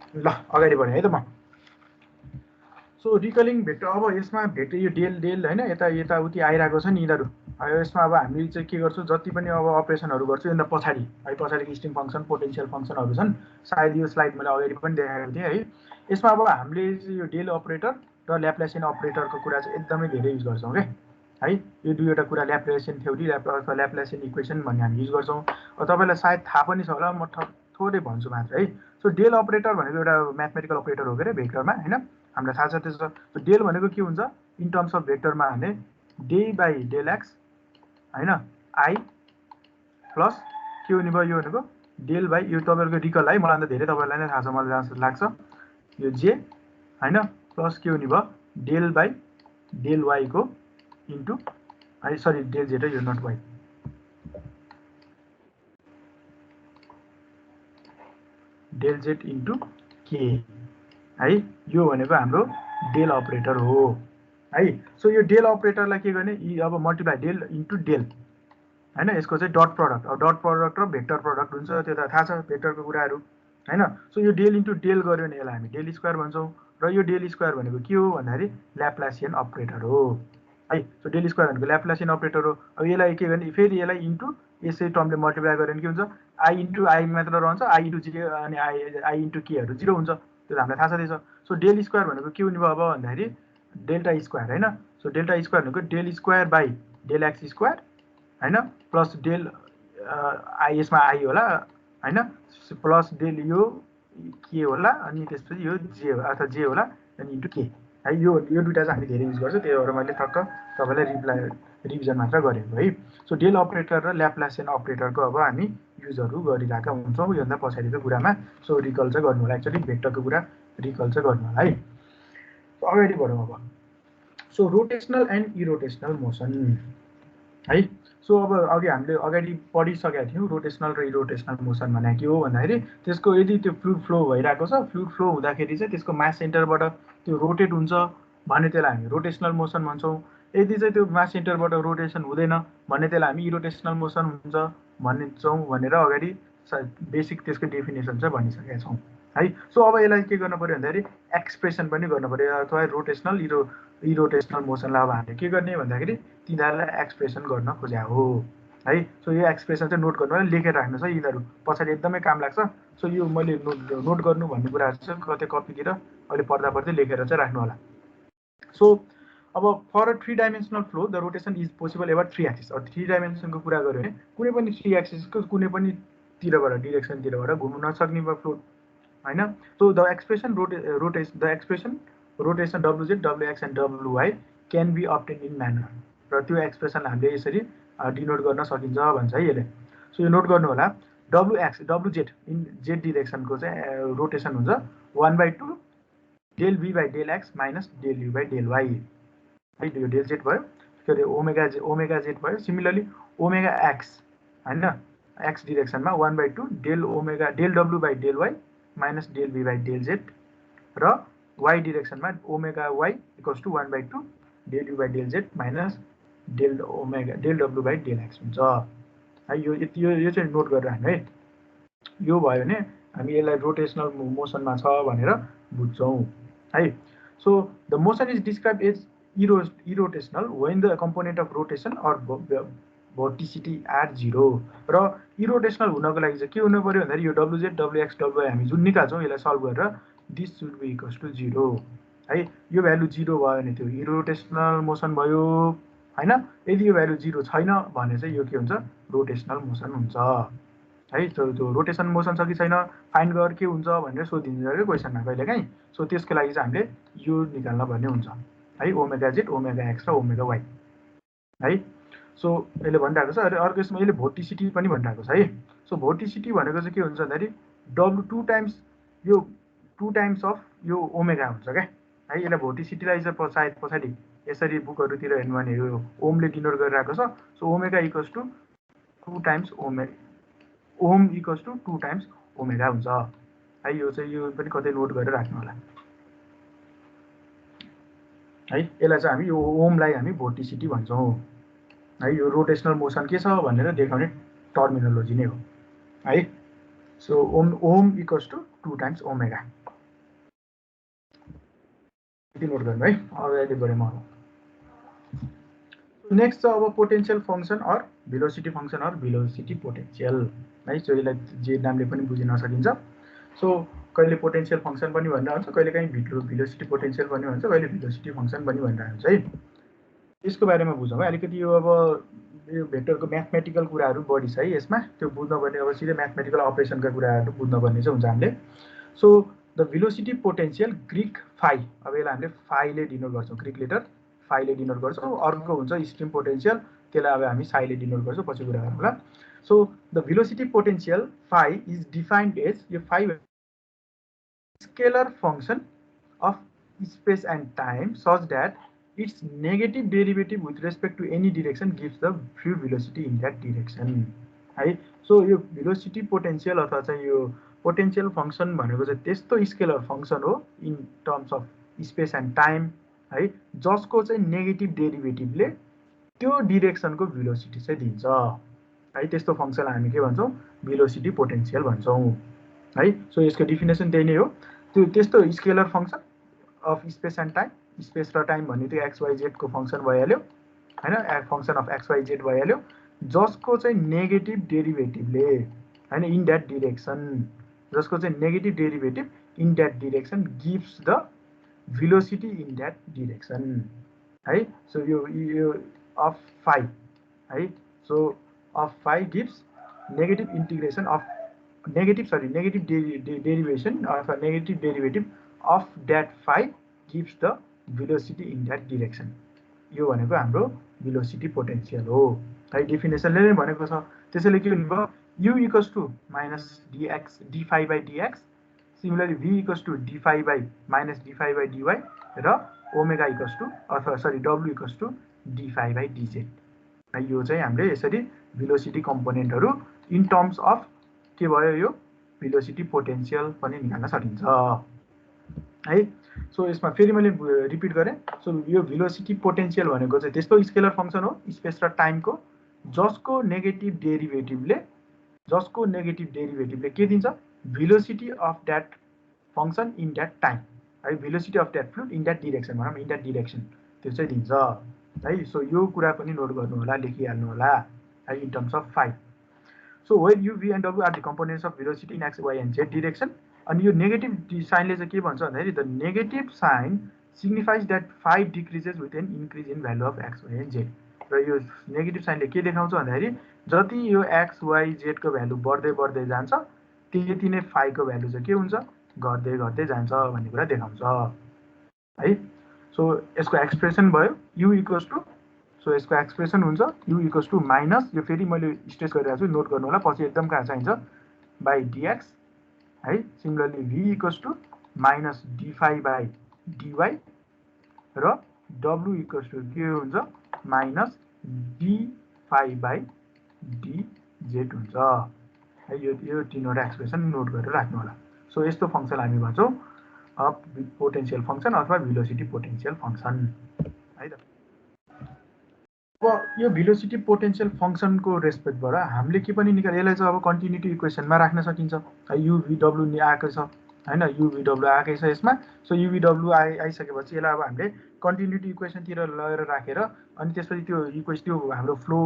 ल अगाडि बढेँ है त म। सो रिकलिङ भेक्टर अब यसमा भेक्टर यो डेल डेल होइन यताउति आइरहेको छ नि यिनीहरू। यसमा अब हामी चाहिँ के गर्छौँ जति पनि अब अपरेसनहरू गर्छौँ यिनीहरू पछाडि है, पछाडिको स्ट्रिङ फङ्सन पोटेन्सियल फङ्सनहरू छन्। सायद यो स्लाइड मैले अगाडि पनि देखाएको थिएँ है। यसमा अब हामीले यो डेल अपरेटर र ल्याप्लासियन अपरेटरको कुरा चाहिँ एकदमै धेरै युज गर्छौँ क्या है। यो दुईवटा कुरा ल्याप्लासियन थ्योरी अथवा ल्याप्लासियन इक्वेसन भन्ने हामी युज गर्छौँ। तपाईँलाई सायद थाहा पनि छ होला, म थोरै भन्छु मात्र है। सो डेल अपरेटर भनेको एउटा म्याथमेटिकल अपरेटर हो क्या भेक्टरमा होइन, हामीलाई थाहा छ त्यसो। डेल भनेको के हुन्छ इन टर्म्स अफ भेक्टरमा भने डे बाई डेल एक्स होइन आई प्लस के हुने भयो यो भनेको डेल बाई यो तपाईँहरूको रिकल है, मलाई अन्त धेरै तपाईँलाई नै थाहा छ मलाई जस्तो लाग्छ यो जे होइन प्लस के हुने भयो डेल बाई डेल वाईको इन्टु है, सरी डेल जेड यो not y del z into के है। यो भनेको हाम्रो डेल अपरेटर हो है। सो यो डेल अपरेटरलाई के गर्ने अब मल्टिप्लाई डेल इन्टु डेल होइन, यसको चाहिँ डट प्रडक्ट। अब डट प्रडक्ट र भेक्टर प्रडक्ट हुन्छ त्यो त थाहा छ भेक्टरको कुराहरू होइन। सो यो डेल इन्टु डेल गऱ्यो भने यसलाई हामी डेल स्क्वायर भन्छौँ र यो डेल स्क्वायर भनेको के हो भन्दाखेरि ल्याप्लासियन अपरेटर हो है। सो डेल स्क्वायर भनेको ल्याप्लासियन अपरेटर हो। अब यसलाई के गर्ने फेरि यसलाई इन्टु यसै टर्मले मल्टिप्लाई गऱ्यो भने के हुन्छ आई इन्टु आई मात्र रहन्छ, आई इन्टु जे अनि आई इन्टु केहरू 0 हुन्छ, त्यो त हामीलाई थाहा छ त्यसो। सो डेल स्क्वायर भनेको के हुने भयो अब भन्दाखेरि डेल्टा स्क्वायर हैन। सो डेल्टा स्क्वायर भनेको del square by del x square हैन प्लस डेल आई यसमा आई होला हैन प्लस डेल यो के होला अनि त्यसपछि यो जे अथवा जे होला अनि इन्टु के है। यो दुईटा चाहिँ हामी धेरै युज गर्छौँ, त्यही भएर मैले ठक्क तपाईँलाई रिभिजन मात्र गरेको है। सो डेल अपरेटर र ल्याप्लासियन अपरेटरको अब हामी युजहरू गरिरहेका हुन्छौँ योभन्दा पछाडिको कुरामा। सो रिकल चाहिँ गर्नु होला, एक्चुअली भेक्टरको कुरा रिकल चाहिँ गर्नु होला है। अगाडि बढौँ अब। सो रोटेसनल एन्ड इरोटेसनल मोसन है। सो अब अघि हामीले अगाडि पढिसकेका थियौँ रोटेसनल र इरोटेसनल मोसन भने के हो भन्दाखेरि त्यसको यदि त्यो फ्लुइड फ्लो भइरहेको छ, फ्लुइड फ्लो हुँदाखेरि चाहिँ त्यसको मास सेन्टरबाट त्यो रोटेट हुन्छ भने त्यसलाई हामी रोटेसनल मोसन भन्छौँ। यदि चाहिँ त्यो मास सेन्टरबाट रोटेसन हुँदैन भने त्यसलाई हामी इरोटेसनल मोसन हुन्छ भन्छौँ भनेर अगाडि बेसिक त्यसको डेफिनेसन चाहिँ भनिसकेका छौँ है। सो अब यसलाई के गर्नु पर्यो भन्दाखेरि एक्सप्रेसन पनि गर्नु पर्यो, अथवा रोटेसनल इरोटेसनल मोसनलाई अब हामीले के गर्ने भन्दाखेरि तिनीहरूलाई एक्सप्रेसन गर्न खोज्या हो है। सो यो एक्सप्रेसन चाहिँ नोट गर्नु लेखेर राख्नुहोस् है, यिनीहरू पछाडि एकदमै काम लाग्छ। सो यो मैले नोट गर्नु भन्ने कुराहरू चाहिँ कतै कपीतिर अहिले पढ्दा पढ्दै लेखेर चाहिँ राख्नु होला। सो अब for a 3 dimensional flow the rotation is possible over 3 axis. अब 3 डाइमेन्सनको कुरा गऱ्यो भने कुनै पनि 3 एक्सिसको कुनै पनि तिरबाट डिरेक्सनतिरबाट घुम्न नसक्ने भयो फ्लो हैन। So the expression rotation WZ, WX and WY can be obtain in manner. र त्यो एक्सप्रेसनलाई हामीले यसरी डिनोट गर्न सकिन्छ भन्छ है यसले। सो यो नोट गर्नु होला, WZ इन जेड डिरेक्सनको चाहिँ रोटेसन हुन्छ 1/2 del V by del x minus del U by del y है। यो डेल जेड भयो, के अरे ओमेगा जेड भयो। सिमिलरली ओमेगा एक्स हैन एक्स डिरेक्सनमा 1/2 del W by del y minus del V by del z र वाई डिरेक्सनमा omega y equals to 1/2 del U by del z minus del W by del x हुन्छ है। यो चाहिँ note गरेर राख्नु है। यो भयो भने हामी यसलाई रोटेसनल मोसनमा छ भनेर बुझ्छौँ है। So the motion is describe as irrotational when the component of rotation or vorticity are 0। र इरोटेसनल हुनको लागि चाहिँ के हुनु पर्यो भन्दाखेरि यो WZ, WX, WY हामी जुन निकाल्छौँ यसलाई सल्भ गरेर this should be equals to 0 है। यो भ्यालु 0 भयो भने त्यो इरोटेसनल मोसन भयो हैन। यदि यो भ्यालु 0 छैन भने चाहिँ यो के हुन्छ रोटेसनल मोसन हुन्छ है। त्यो रोटेसन मोसन छ कि छैन फाइन्ड गर के हुन्छ भनेर सोधिन्छ क्या क्वेसनमा कहिलेकाहीँ। सो त्यसको लागि चाहिँ हामीले यो निकाल्न भन्ने हुन्छ है, ओमेगा जेड, ओमेगा एक्स र ओमेगा वाई है। सो यसले भनिरहेको छ। अर्को यसमा यसले भोर्टिसिटी पनि भनिरहेको छ है। सो भोर्टिसिटी भनेको चाहिँ के हुन्छ भन्दाखेरि W 2 टाइम्स यो 2 टाइम्स अफ यो ओमेगा हुन्छ क्या है। यसलाई भोर्टिसिटीलाई चाहिँ सायद पछाडि यसरी बुकहरूतिर हेर्नु भने यो ओमले डिनोट गरिरहेको छ। So omega equals to 2 times ओम इक्वल्स टु 2 टाइम्स ओमेगा हुन्छ है। यो चाहिँ यो पनि कतै नोट गरेर राख्नु होला है। यसलाई चाहिँ हामी यो ओमलाई हामी भोर्टिसिटी भन्छौँ है। यो रोटेसनल मोसन के छ भनेर देखाउने टर्मिनोलोजी नै हो है। सो ओम इक्वल्स टु 2 टाइम्स ओमेगा यति नोट गर्नु है। अगाडि बढेँ म। नेक्स्ट चाहिँ अब potential function or velocity function or velocity potential है। सो यसलाई जे नामले पनि बुझिन सकिन्छ। सो कहिले पोटेन्शियल फङ्सन पनि भनेर हुन्छ, कहिले काहीँ भेलोसिटी पोटेन्शियल पनि भन्छ, कहिले भेलोसिटी फङ्सन पनि भनेर हुन्छ है। यसको बारेमा बुझौँ है अलिकति। यो अब यो भेक्टरको म्याथमेटिकल कुराहरू बढी छ है यसमा, त्यो बुझ्नुपर्ने अब सिधै म्याथमेटिकल अपरेसनका कुराहरू बुझ्नुपर्ने चाहिँ हुन्छ हामीले। So the velocity potential Greek phi, अब यसलाई हामीले फाईले डिनोट गर्छौँ, ग्रिक लेटर फाईले डिनोट गर्छौँ। अर्को हुन्छ स्ट्रिम पोटेन्शियल, त्यसलाई अब हामी साईले डिनोट गर्छौँ, पछि कुरा गरौँ होला। So the velocity potential phi is defined as यो phi scalar function of space and time such that its negative derivative with respect to any direction gives the fluid velocity in that direction है। So यो velocity potential अथवा चाहिँ यो potential function भनेको चाहिँ त्यस्तो scalar function हो in terms of space and time है, जसको चाहिँ नेगेटिभ डेरिभेटिभले त्यो डिरेक्सनको भेलोसिटी चाहिँ दिन्छ है। त्यस्तो फङ्सनलाई हामी के भन्छौँ भेलोसिटी पोटेन्शियल भन्छौँ है। सो यसको डेफिनेसन त्यही नै हो। त्यो त्यस्तो scalar function of space and time, space र टाइम भन्ने त्यो एक्स वाई जेडको फङ्सन भइहाल्यो हैन, function of x y z भइहाल्यो, जसको चाहिँ नेगेटिभ डेरिभेटिभले हैन इन द्याट डिरेक्सन, जसको चाहिँ negative derivative in that direction gives the velocity in that direction है सो यो of phi है so of phi gives negative integration of negative derivation or negative derivative of that phi gives the velocity in that direction यो भनेको हाम्रो velocity potential हो है डेफिनेसनले नै भनेको छ त्यसैले के हुनुभयो u equals to minus dx d phi by dx similarly v equals to d phi by minus d phi by dy र ओमेगा equals to अथवा sorry w equals to d phi by dz है यो चाहिँ हामीले यसरी velocity कम्पोनेन्टहरु in terms of के भयो यो velocity potential पनि निकाल्न सकिन्छ है सो यसमा फेरि मैले रिपिट गरे सो यो velocity potential भनेको चाहिँ त्यस्तो स्केलर फंक्सन हो स्पेस र टाइमको जसको नेगेटिभ डेरिभेटिभले के दिन्छ velocity of that function in that time है velocity of that fluid in that direction भनौं in that direction त्यो चाहिँ दिन्छ है सो यो कुरा पनि नोट गर्नु होला लेखिहाल्नु होला है in terms of phi so when u v and w are the components of velocity in x y and z direction and यो नेगेटिभ साइनले चाहिँ के भन्छ भन्दाखेरि the negative sign signifies that phi decreases with an increase in value of x y and z र यो negative साइनले के देखाउँछ भन्दाखेरि जति यो x y z को भ्यालु बढ्दै जान्छ त्यति नै phi को भ्यालु चाहिँ के हुन्छ गर्दै जान्छ भन्ने कुरा देखाउँछ है सो यसको एक्सप्रेसन भयो u इक्वल्स टु सो यसको एक्सप्रेसन हुन्छ u इक्वल्स टु माइनस यो फेरि मैले स्ट्रेस गरिरहेको छु नोट गर्नु होला पछि एकदम कहाँ चाहिन्छ बाइ dx है similarly v equals to minus d phi by dy र w इक्वल्स टु के हुन्छ minus d phi by dz हुन्छ है यो तीनवटा एक्सप्रेसन नोट गरेर राख्नु होला सो यस्तो फंक्सन हामी भन्छौं अफ पोटेन्शियल फंक्सन अथवा भेलोसिटी पोटेन्शियल फंक्सन है त अब यो भेलोसिटी पोटेन्शियल फंक्सनको रेस्पेक्टबाट हामीले के पनि निकाल्यो यसलाई चाहिँ अब कन्टिन्युटी इक्वेसनमा राख्न सकिन्छ u v w नि आएको छ हैन u v w आकै छ यसमा सो u v w आइसकेपछि यसलाई अब हामीले कन्टिन्युटी इक्वेसन तिर लगेर राखेर अनि त्यसपछि त्यो इक्वेसन त्यो हाम्रो फ्लो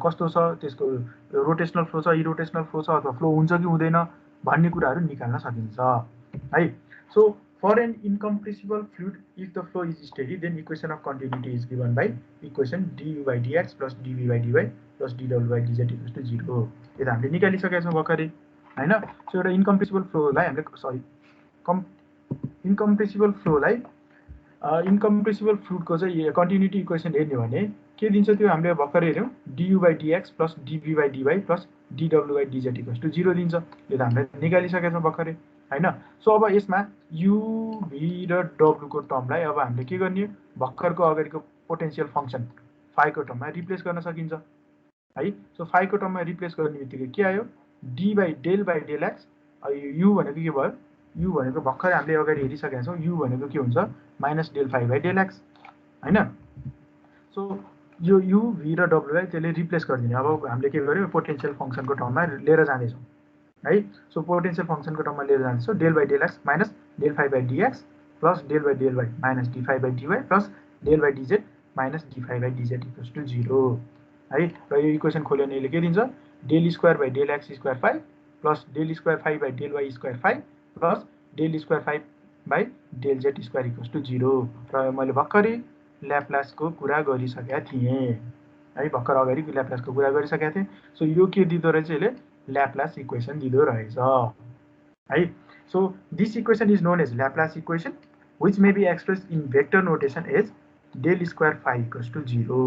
कस्तो छ त्यसको रोटेशनल फ्लो छ इरोटेशनल फ्लो छ अथवा फ्लो हुन्छ कि हुँदैन भन्ने कुराहरु निकाल्न सकिन्छ है so for an incompressible fluid if the flow is steady then equation of continuity is given by equation du by dx plus dv by dy plus dw by dz equals to 0 यो त हामीले निकालिसकेका छौं भर्खरै हैन so एउटा incompressible फ्लोलाई हामीले sorry incompressible फ्लोलाई incompressible फ्लुइडको चाहिँ continuity equation हेर्ने भने के दिन्छ त्यो हामीले भर्खरै हेर्यौं du by dx plus dv by dy plus dw by dz equals to 0 दिन्छ यो त हामीले निकालिसकेका छौं भर्खरै हैन सो अब यसमा u v र w को टर्मलाई अब हामीले के गर्ने भर्खरको अगाडिको पोटेन्शियल फंक्सन phi को टर्ममा रिप्लेस गर्न सकिन्छ है सो phi को टर्ममा रिप्लेस गर्ने बित्तिकै के आयो d by del x u भनेको के भयो u भनेको भर्खरै हामीले अगाडि हेरिसकेका छौं u भनेको के हुन्छ minus del phi by del x हैन सो यो u v र w लाई त्यसले रिप्लेस गरिदिने अब हामीले के गर्यो पोटेन्शियल फंक्सनको टर्ममा लिएर जाँदै छौं है सो पोटेन्शियल फंक्सनको टर्ममा लिएर जान्छौं del by del x minus del phi by dx plus del by minus d phi by dy plus del by dz minus d phi by dz equals to 0 है र यो equation खोल्यो भने यसले के दिन्छ del square by del x square phi plus del square phi by del y square phi plus del square phi by del z square equals to 0 र मैले भर्खरै ल्याप्लासको कुरा गरिसकेका थिए है भर्खर अगाडि ल्याप्लासको कुरा गरिसकेका थिए सो यो के दिदो रहेछ यसले Laplace equation दिदो रहेछ है so this equation is known as Laplace equation which may be expressed in vector notation as del square phi equals to 0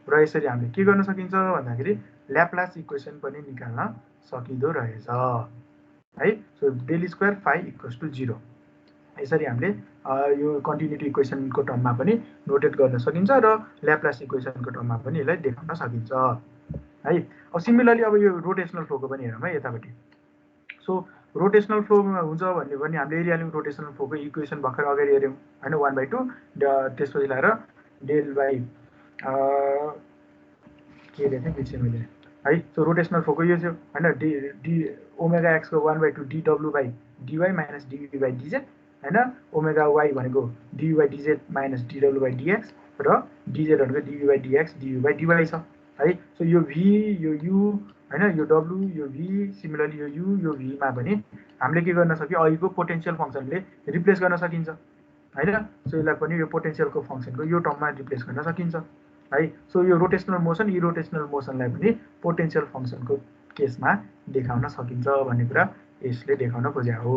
र यसरी हामीले के गर्न सकिन्छ भन्दाखेरि Laplace equation पनि निकाल्न सकिदो रहेछ है so del square phi equals to 0 यसरी हामीले यो कन्टिन्युटी इक्वेसनको टर्ममा पनि नोटेट गर्न सकिन्छ र Laplace इक्वेसनको टर्ममा पनि यसलाई देखाउन सकिन्छ है अब सिमिलरली अब यो रोटेशनल फ्लोको पनि हेरौँ है यतापट्टि सो रोटेशनल फ्लो हुन्छ भन्ने पनि हामीले एरियालिङ रोटेशनल फ्लोको इक्वेसन भर्खर अगाडि हेर्यौं हैन 1/2 त्यसपछि लाएर डेल बाइ के लेख्ने बिर्से मैले है सो रोटेशनल फ्लोको यो छ हैन डी ओमेगा x को 1/2 dw by dy minus dv by dz हैन ओमेगा y भनेको du by dz minus dw by dx र dz भनेको dv by dx du by dy छ है सो यो v यो u हैन यो w यो v सिमिलरली यो u यो v मा पनि हामीले के गर्न सक्यो अहिलेको पोटेन्शियल फंक्सनले रिप्लेस गर्न सकिन्छ हैन। सो यसलाई पनि यो पोटेन्शियलको फङ्सनको यो टर्ममा रिप्लेस गर्न सकिन्छ है। सो यो रोटेसनल मोसन इरोटेसनल मोसनलाई पनि पोटेन्शियल फङ्सनको केसमा देखाउन सकिन्छ भन्ने कुरा यसले देखाउन खोजे हो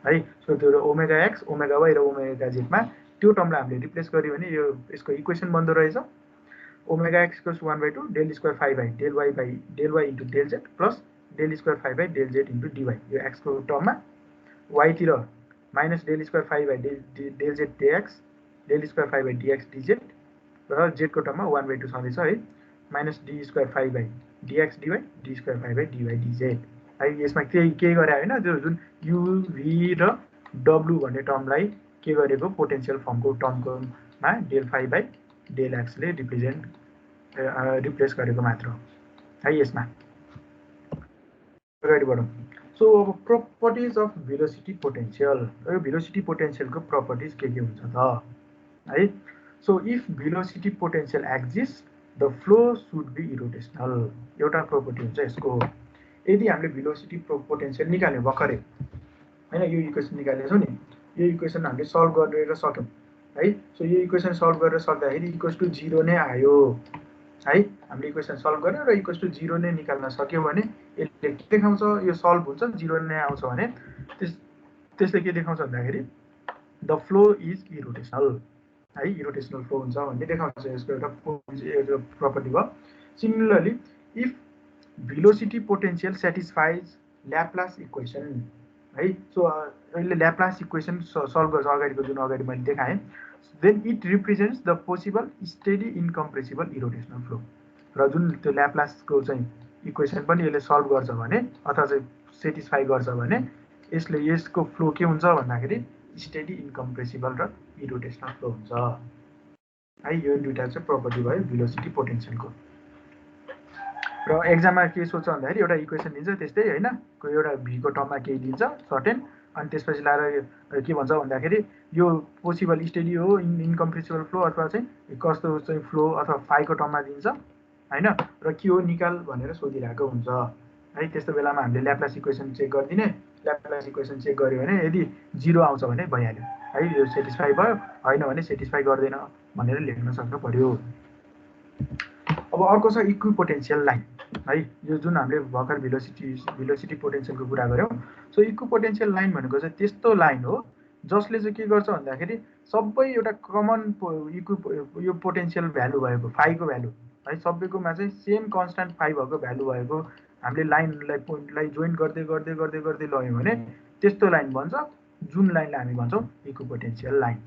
है। सो त्यो ओमेगा एक्स ओमेगा वाई र ओमेगा जेडमा त्यो टर्मलाई हामीले रिप्लेस गर्यो भने यो यसको इक्वेसन बन्दो रहेछ omega x equals 1/2 del square phi del y into del z plus del square phi by del z into d y यो एक्सको टर्ममा वाईतिर minus del square phi by del z d x del square phi by d x d z र जेडको टर्ममा 1/2 छँदैछ है minus d square phi by d x d y d square phi by d y d z है। यसमा केही गरे होइन त्यो जुन युभी र डब्लु भन्ने टर्मलाई के गरेको पोटेन्शियल फर्मको टर्मकोमा डेल फाई बाई डेल एक्सले रिप्लेस गरेको मात्र है। यसमा अगाडि बढौँ। सो अब प्रोपर्टिज अफ भेलोसिटी पोटेन्शियल यो भेलोसिटी पोटेन्शियलको प्रोपर्टिज के हुन्छ त है। So if velocity potential exist the flow should be irrotational एउटा प्रोपर्टी हुन्छ यसको। यदि हामीले भेलोसिटी पोटेन्शियल निकाल्यौँ भर्खरै हैन यो इक्वेसन निकालेको छौँ नि यो इक्वेसन हामीले सल्भ गरेर सक्यौँ है। सो यो इक्वेसन सल्भ गरेर सक्दाखेरि इक्वल्स टु 0 नै आयो है। हामीले इक्वेसन सल्भ गर्यो र इक्वल्स टु 0 नै निकाल्न सक्यौँ भने यसले के देखाउँछ यो सल्भ हुन्छ 0 नै आउँछ भने त्यसले के देखाउँछ भन्दाखेरि द फ्लो इज इरोटेसनल है इरोटेसनल फ्लो हुन्छ भन्ने देखाउँछ यसको एउटा प्रोपर्टी भयो। Similarly if velocity potential satisfies Laplace equation है। सो यसले ल्याप्लास इक्वेसन सल्भ गर्छ अगाडिको जुन अगाडि मैले देखाएँ then it represents the possible steady incompressible irrotational flow र जुन त्यो ल्याप्लासको चाहिँ इक्वेसन पनि यसले सल्भ गर्छ भने अथवा चाहिँ सेटिस्फाई गर्छ भने यसले यसको फ्लो के हुन्छ भन्दाखेरि स्टेडी इन्कम्प्रेसिबल र इरोटेसनल फ्लो हुन्छ है। यो दुईटा चाहिँ प्रपर्टी भयो भेलोसिटी पोटेन्शियलको। र एक्जाममा के सोध्छ भन्दाखेरि एउटा इक्वेसन दिन्छ त्यस्तै होइन एउटा भीको टर्ममा केही दिन्छ सर्टेन अनि त्यसपछि लाएर के भन्छ भन्दाखेरि यो पोसिबल स्टेडी हो इन्कम्प्रेसिबल फ्लो अथवा चाहिँ कस्तो चाहिँ फ्लो अथवा फाइको टर्ममा दिन्छ होइन र के हो निकाल भनेर सोधिरहेको हुन्छ है। त्यस्तो बेलामा हामीले ल्याप्लास इक्वेसन चेक गरिदिने ल्याप्लास इक्वेसन चेक गऱ्यो भने यदि 0 आउँछ भने भइहाल्यो है यो सेटिस्फाई भयो होइन भने सेटिस्फाई गर्दैन भनेर लेख्न सक्नु पर्यो। अब अर्को छ इक्विपोटेन्शियल लाइन है। यो जुन हामीले भर्खर भेलोसिटी पोटेन्शियलको कुरा गऱ्यौँ सो इक्विपोटेन्शियल लाइन भनेको चाहिँ त्यस्तो लाइन हो जसले चाहिँ के गर्छ भन्दाखेरि सबै एउटा कमन यो पोटेन्शियल भ्यालु भएको फाइको भ्यालु है सबैकोमा चाहिँ सेम कन्स्ट्यान्ट फाइ भएको भ्यालु भएको हामीले लाइनलाई पोइन्टलाई जोइन गर्दै गर्दै गर्दै गर्दै लग्यौँ भने त्यस्तो लाइन भन्छ जुन लाइनलाई हामी भन्छौँ इक्विपोटेन्शियल लाइन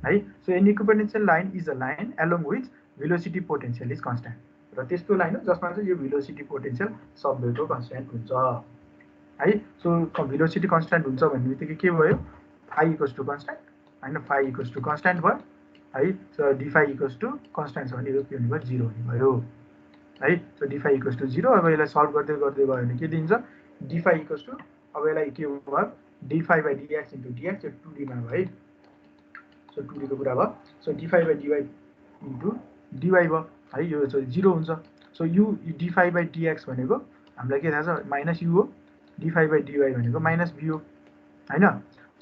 है। So an equipotential line is a line along with velocity potential is constant र त्यस्तो लाइन हो जसमा चाहिँ यो भेलोसिटी पोटेन्शियल सबैको कन्स्ट्यान्ट हुन्छ है। सो भेलोसिटी कन्स्ट्यान्ट हुन्छ भन्ने बित्तिकै के भयो फाइ इक्वल्स टु कन्स्ट्यान्ट होइन फाइ इक्वल्स टु कन्स्ट्यान्ट भयो है। So d phi equals to constant छ भने यो के हुने भयो 0 हुने भयो है। सो डिफाई इक्वल्स टु 0 अब यसलाई सल्भ गर्दै गर्दै गयो भने के दिन्छ डिफाई इक्वल्स टु अब यसलाई के भयो d phi by dx into d x यो 2D मा भयो है। सो 2D को कुरा भयो so d phi by dy into d y भयो है यो चाहिँ 0 हुन्छ। So u d phi by dx भनेको हामीलाई के थाहा छ माइनस यु हो डिफाई बाई डिवाई भनेको माइनस बी हो होइन।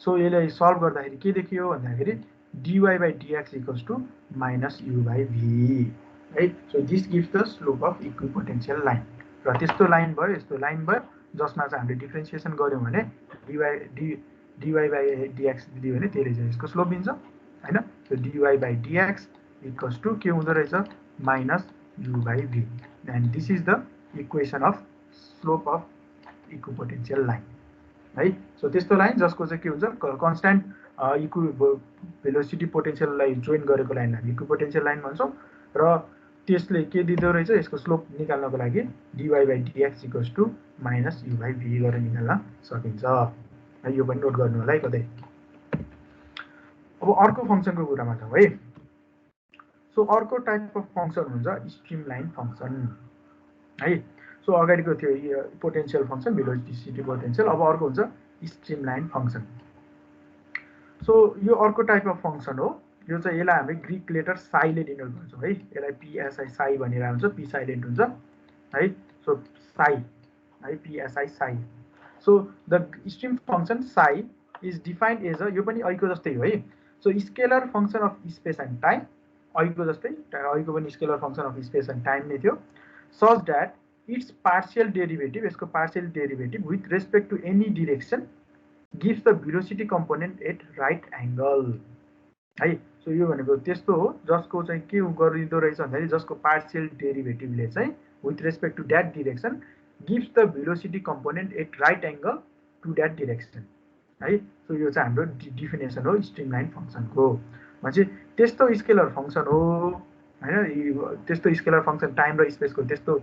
सो यसलाई सल्भ गर्दाखेरि के देखियो भन्दाखेरि d y by dx equals to minus u by v है। So this gives the slope of equipotential line र त्यस्तो लाइन भयो यस्तो लाइन भयो जसमा चाहिँ हामीले डिफ्रेन्सिएसन गऱ्यौँ भने डिवाई बाई डिएक्स दियो भने त्यसले चाहिँ यसको स्लोप दिन्छ होइन। So d y by dx equals to के हुँदो रहेछ minus u by v and this is the equation of slope of equipotential line है। सो त्यस्तो लाइन जसको चाहिँ के हुन्छ कन्स्ट्यान्ट भेलोसिटी पोटेन्शियललाई जोइन गरेको लाइनलाई हामी इक्विपोटेन्शियल लाइन भन्छौँ र त्यसले के दिँदो रहेछ यसको स्लोप निकाल्नको लागि d y by dx equals to minus u by v गरेर निकाल्न सकिन्छ है। यो पनि नोट गर्नु होला है कतै। अब अर्को फङ्सनको कुरामा जाउँ है। सो अर्को टाइप अफ फङ्सन हुन्छ स्ट्रिम लाइन फङ्सन है। सो अगाडिको थियो पोटेन्शियल फङ्सन भेलोसिटी पोटेन्शियल अब अर्को हुन्छ स्ट्रिम लाइन फङ्सन। सो यो अर्को टाइप अफ फङ्सन हो यो चाहिँ यसलाई हामी ग्रिक लेटर साइले डिनोट गर्छौँ है। यसलाई पिएसआई साई भनेर हुन्छ पी साइलेन्ट हुन्छ है। सो साई है P S I psi. So the stream function psi is defined as a यो पनि ऐको जस्तै हो है। So scalar function of space and time अघिको जस्तै अघिको पनि scalar function of space and time नै थियो such that its partial derivative यसको partial derivative with respect to any direction gives the velocity component at right angle है so यो भनेको त्यस्तो हो जसको चाहिँ के गरिदो रहेछ भन्दाखेरि जसको पार्शियल डेरिभेटिभले चाहिँ with respect to that direction gives the velocity component at right angle to that direction है सो यो चाहिँ हाम्रो डिफिनेसन हो स्ट्रिमलाइन फंक्सनको भनेपछि त्यस्तो स्केलर फंक्सन हो हैन त्यस्तो स्केलर फंक्सन टाइम र स्पेसको त्यस्तो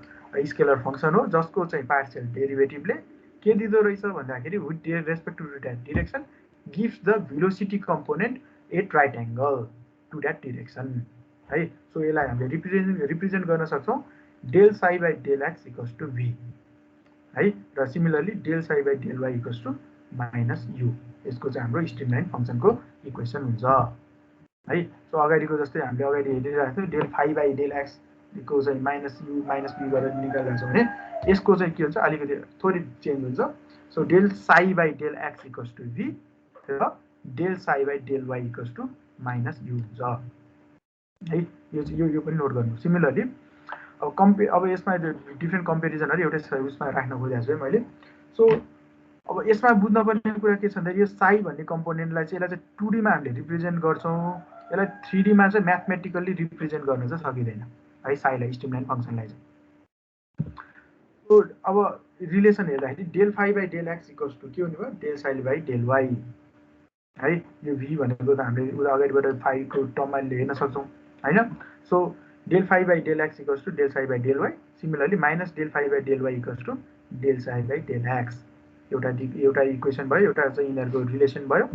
स्केलर फंक्सन हो जसको चाहिँ पार्शियल डेरिभेटिभले के दिदो रहेछ भन्दाखेरि with respect to that direction gives the velocity component at right angle to that direction है सो यसलाई हामीले रिप्रेजेन्ट गर्न सक्छौँ del psi by del x equals to v है र similarly del psi by del y equals to minus u यसको चाहिँ हाम्रो स्ट्रिमलाइन फंक्सनको इक्वेसन हुन्छ है सो अगाडिको जस्तै हामीले अगाडि हेरिरहेको थियौँ del phi by del x को चाहिँ माइनस यू माइनस बी गरेर निकालिरहेको छ भने यसको चाहिँ के हुन्छ अलिकति थोरै चेन्ज हुन्छ so del psi by del x equals to v र del psi by del y equals to minus u हुन्छ है यो पनि नोट गर्नु सिमिलरली अब यसमा डिफ्रेन्ट कम्पेरिजनहरू एउटै उसमा राख्न खोजेको छु मैले सो अब यसमा बुझ्नुपर्ने कुरा के छ भन्दाखेरि यो साई भन्ने कम्पोनेन्टलाई चाहिँ यसलाई चाहिँ 2D मा हामीले रिप्रेजेन्ट गर्छौँ यसलाई 3D मा चाहिँ म्याथमेटिकल्ली रिप्रेजेन्ट गर्न चाहिँ सकिँदैन है साईलाई स्ट्रिमलाइन फंक्सनलाई चाहिँ सो अब रिलेसन हेर्दाखेरि del phi by del x equals to के हुने भयो del psi by del y है यो भी भनेको त हामीले अगाडिबाट फाईको टर्ममा हेर्न सक्छौँ हैन so del phi by del x equals to del psi by del y similarly minus del phi by del y equals to del psi by del x एउटा इक्वेसन भयो एउटा चाहिँ यिनीहरूको रिलेसन भयो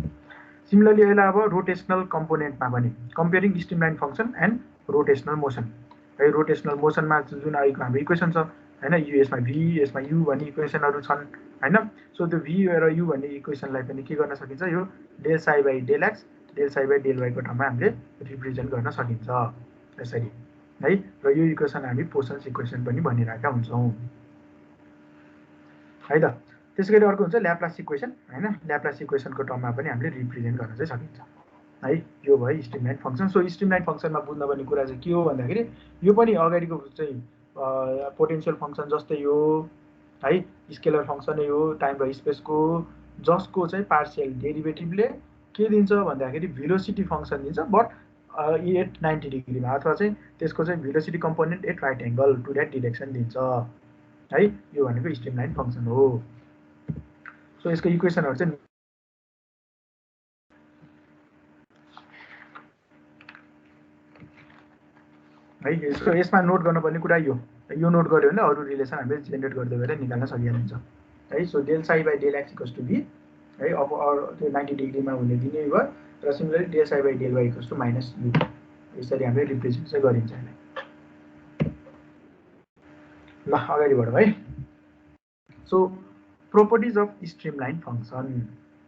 सिमिलरली यसलाई अब रोटेसनल कम्पोनेन्टमा पनि comparing streamline function and rotational motion है रोटेसनल मोसनमा जुन अहिलेको हाम्रो इक्वेसन छ हैन यु यसमा भी यसमा यु भन्ने इक्वेसनहरू छन् हैन सो त्यो भी र यु भन्ने इक्वेसनलाई पनि के गर्न सकिन्छ यो del psi by del x del psi by del वाईको ठाउँमा हामीले रिप्रेजेन्ट गर्न सकिन्छ यसरी है र यो इक्वेसन हामी पोसन्स इक्वेसन पनि भनिरहेका हुन्छौँ है त त्यसैगरी अर्को हुन्छ ल्याप्लास इक्वेसन हैन ल्याप्लास इक्वेसनको टर्ममा पनि हामीले रिप्रेजेन्ट गर्न चाहिँ सकिन्छ है यो भयो स्ट्रिमलाइन फंक्सन सो स्ट्रिमलाइन फंक्सनमा बुझ्नुपर्ने कुरा चाहिँ के हो भन्दाखेरि यो पनि अगाडिको चाहिँ पोटेन्शियल फंक्सन जस्तै हो है स्केलर फंक्सनै हो टाइम र स्पेसको जसको चाहिँ पार्शियल डेरिभेटिभले के दिन्छ भन्दाखेरि भेलोसिटी फंक्सन दिन्छ बट एट 90 डिग्रीमा अथवा चाहिँ त्यसको चाहिँ velocity component at right angle to that direction दिन्छ है यो भनेको स्ट्रिमलाइन फंक्सन हो सो यसको इक्वेसनहरु चाहिँ है सो यसमा नोट गर्नुपर्ने कुरा यो नोट गर्यो भने अरु रिलेसन हामीले जेनेरेट गर्दै गएर निकाल्न सकिन्छ है so del psi by del x equals to v है अब त्यो 90 डिग्रीमा हुने दिने भयो र similarly del psi by del y equals to minus u यसरी हामीले रिप्रेजेन्ट चाहिँ गरिन्छ यसलाई ल अगाडि बढौँ है so properties of streamline function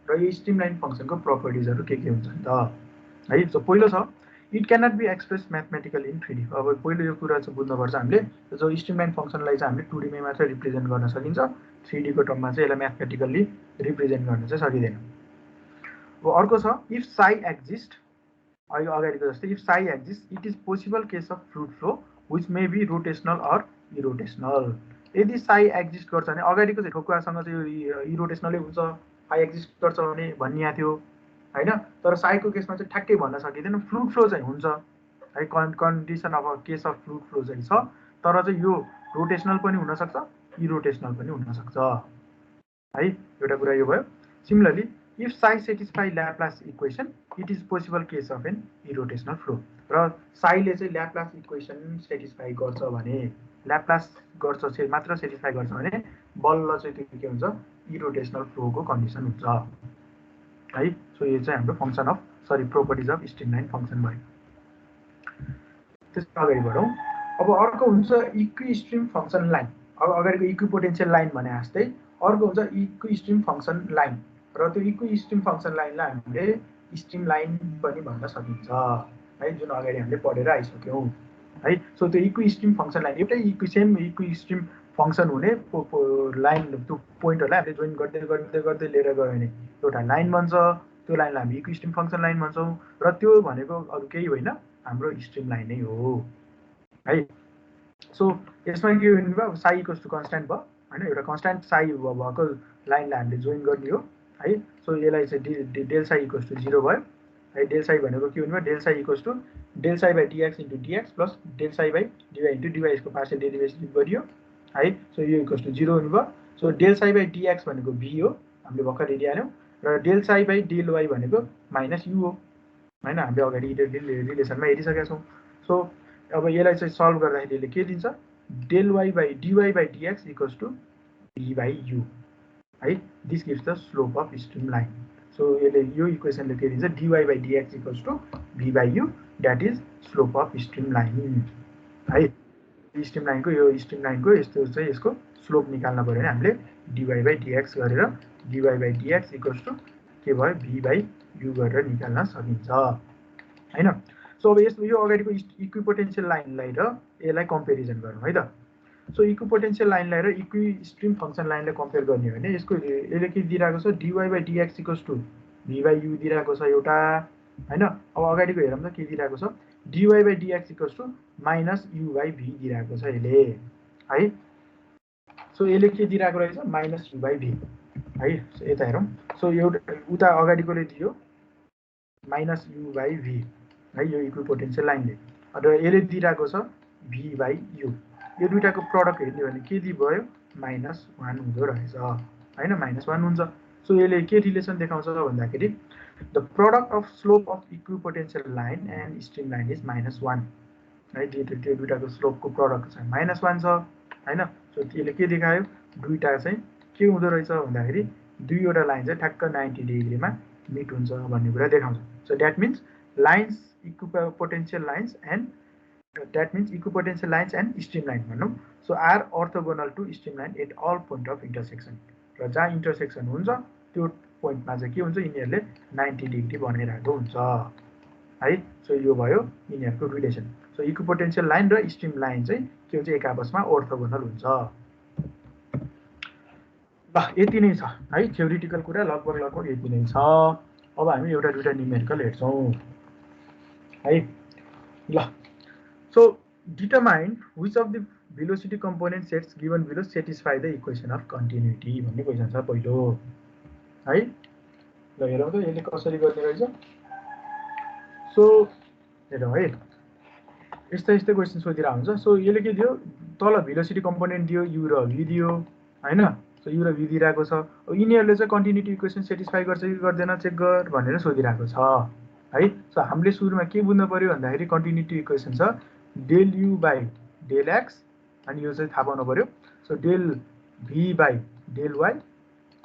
र यो स्ट्रिमलाइन फंक्सनको प्रोपर्टिजहरु के हुन्छन् त है सो पहिलो छ it cannot be express mathematically in 3D अब पहिलो यो कुरा चाहिँ बुझ्नुपर्छ हामीले जो स्ट्रिमलाइन फंक्सनलाई चाहिँ हामीले 2D मै मात्र रिप्रेजेन्ट गर्न सकिन्छ 3D को टर्ममा चाहिँ यसलाई म्याथमेटिकली रिप्रेजेन्ट गर्न चाहिँ सकिदैन अब अर्को छ इफ साई एक्जिस्ट अगाडिको जस्तै if psi exist it is possible case of fluid flow which may be rotational or irrotational यदि साई एक्जिस्ट गर्छ भने अगाडिको चाहिँ ठोकुवासँग चाहिँ यो इरोटेसनलै हुन्छ साई एक्जिस्ट गर्छ भने भनिया थियो हैन तर साईको केसमा चाहिँ ठ्याक्कै भन्न सकिदैन फ्लुइड फ्लो चाहिँ हुन्छ है condition of case of fluid flow चाहिँ छ तर चाहिँ यो रोटेसनल पनि हुन सक्छ इरोटेसनल पनि हुन सक्छ है एउटा कुरा यो भयो similarly if psi satisfy Laplace equation it is possible case of an irrotational flow र साईले चाहिँ ल्याप्लास इक्वेसन सेटिस्फाई गर्छ भने ल्याप्लास गर्छ चाहिँ मात्र सेटिस्फाई गर्छ भने बल्ल चाहिँ त्यो के हुन्छ इरोटेसनल फ्लोको कन्डिसन हुन्छ है सो यो चाहिँ हाम्रो function of properties of streamline function भयो त्यसको अगाडि बढौँ अब अर्को हुन्छ इक्विस्ट्रिम फंक्सन लाइन अब अगाडिको इक्विपोटेन्शियल लाइन भने जस्तै अर्को हुन्छ इक्विस्ट्रिम फंक्सन लाइन र त्यो इक्विस्ट्रिम फंक्सन लाइनलाई हामीले स्ट्रिम लाइन पनि भन्न सकिन्छ है जुन अगाडि हामीले पढेर आइसक्यौं है सो त्यो इक्विस्ट्रिम फंक्सन लाइन एउटै इक्विस्ट्रिम फंक्सन हुने लाइन त्यो पोइन्टहरुलाई हामीले जोइन गर्दै लिएर गयो भने एउटा लाइन बन्छ त्यो लाइनलाई हामी इक्विस्ट्रिम फङ्सन लाइन भन्छौँ र त्यो भनेको अरू केही होइन हाम्रो स्ट्रिम लाइन नै हो है। सो यसमा के हुने भयो साई इक्वल्स टु कन्स्ट्यान्ट भयो होइन, एउटा कन्स्ट्यान्ट साई भएको लाइनलाई हामीले जोइन गर्ने हो है। सो यसलाई चाहिँ डेल साई इक्वल्स टु 0 भयो है। डेल साई भनेको के हुने भयो del psi equals to del psi by dx into dx plus del psi by dy into dy, यसको पार्सियल डेरिभेटिभ गरियो है। सो यो इक्वल्स टु 0 हुने भयो। So del psi by dx भनेको भी हो, हामीले भर्खर हेरिहाल्यौँ, र del psi by del y भनेको माइनस यु हो होइन, हामीले अगाडि रिलेसनमा हेरिसकेका छौँ। सो अब यसलाई चाहिँ सल्भ गर्दाखेरि यसले के दिन्छ del y by d y by dx equals to v by u है। This gives the slope of stream line. So यसले यो इक्वेसनले के दिन्छ d y by dx equals to v by u, that is slope of stream line है। Stream लाइनको यस्तो चाहिँ यसको स्लोप निकाल्न पऱ्यो भने हामीले डिवाई बाई डिएक्स गरेर d y by dx equals to के भयो भी बाई यु गरेर निकाल्न सकिन्छ होइन। सो अब यस्तो यो अगाडिको इक्विपोटेन्सियल लाइनलाई र यसलाई कम्पेरिजन गरौँ है त। सो इक्विपोटेन्सियल लाइनलाई र इक्वि स्ट्रिम फङ्सन लाइनलाई कम्पेयर गर्ने हो भने यसको यसले के दिइरहेको छ dy by dx equals to v by u दिइरहेको छ एउटा होइन। अब अगाडिको हेरौँ त के दिइरहेको छ dy by dx equals to minus u by v दिइरहेको छ यसले है। सो यसले के दिइरहेको रहेछ माइनस यु बाई भी है। यता हेरौँ। सो एउटा उता अगाडिकोले दियो माइनस यु बाई भी है यो इक्विपोटेन्सियल लाइनले, र यसले दिइरहेको छ भी बाई यु। यो दुइटाको प्रडक्ट हेर्ने भने के दि भयो -1 हुँदो रहेछ होइन, -1 हुन्छ। सो यसले के रिलेसन देखाउँछ भन्दाखेरि the product of slope of equipotential line and stream line is -1 है। त्यो दुइटाको स्लोपको प्रडक्ट चाहिँ -1 छ होइन। सो यसले के देखायो दुइटा चाहिँ के हुँदो रहेछ भन्दाखेरि दुईवटा लाइन चाहिँ ठ्याक्क 90 डिग्रीमा मिट हुन्छ भन्ने कुरा देखाउँछ। So that means lines equipotential lines and that means equipotential lines and stream line भनौँ। So are orthogonal to stream line at all point of intersection, र जहाँ इन्टरसेक्सन हुन्छ त्यो पोइन्टमा चाहिँ के हुन्छ यिनीहरूले 90 डिग्री बनाइरहेको हुन्छ है। सो यो भयो यिनीहरूको रिलेसन। सो इक्विपोटेन्सियल लाइन र स्ट्रिम लाइन चाहिँ के हुन्छ एक आपसमा अर्थोगोनल हुन्छ। ल यति नै छ है, थ्योरिटिकल कुरा लगभग यति नै छ। अब हामी एउटा दुइटा न्युमेरिकल हेर्छौँ है। ल so determine which of the velocity component sets given below satisfy the equation of continuity भन्ने क्वेसन छ पहिलो है। ल हेरौँ त यसले कसरी गर्ने रहेछ। सो हेरौँ है, यस्तै क्वेसन सोधिरहेको हुन्छ। सो यसले के दियो तल भेलोसिटी कम्पोनेन्ट दियो यु र भी दियो होइन। सो यु र भी दिइरहेको छ। अब यिनीहरूले चाहिँ कन्टिन्युटी इक्वेसन सेटिस्फाई गर्छ कि गर्दैन चेक गर भनेर सोधिरहेको छ है। सो हामीले सुरुमा के बुझ्नु पऱ्यो भन्दाखेरि कन्टिन्युटी इक्वेसन छ del u by del x, अनि यो चाहिँ थाहा पाउनु पऱ्यो। So del v by del y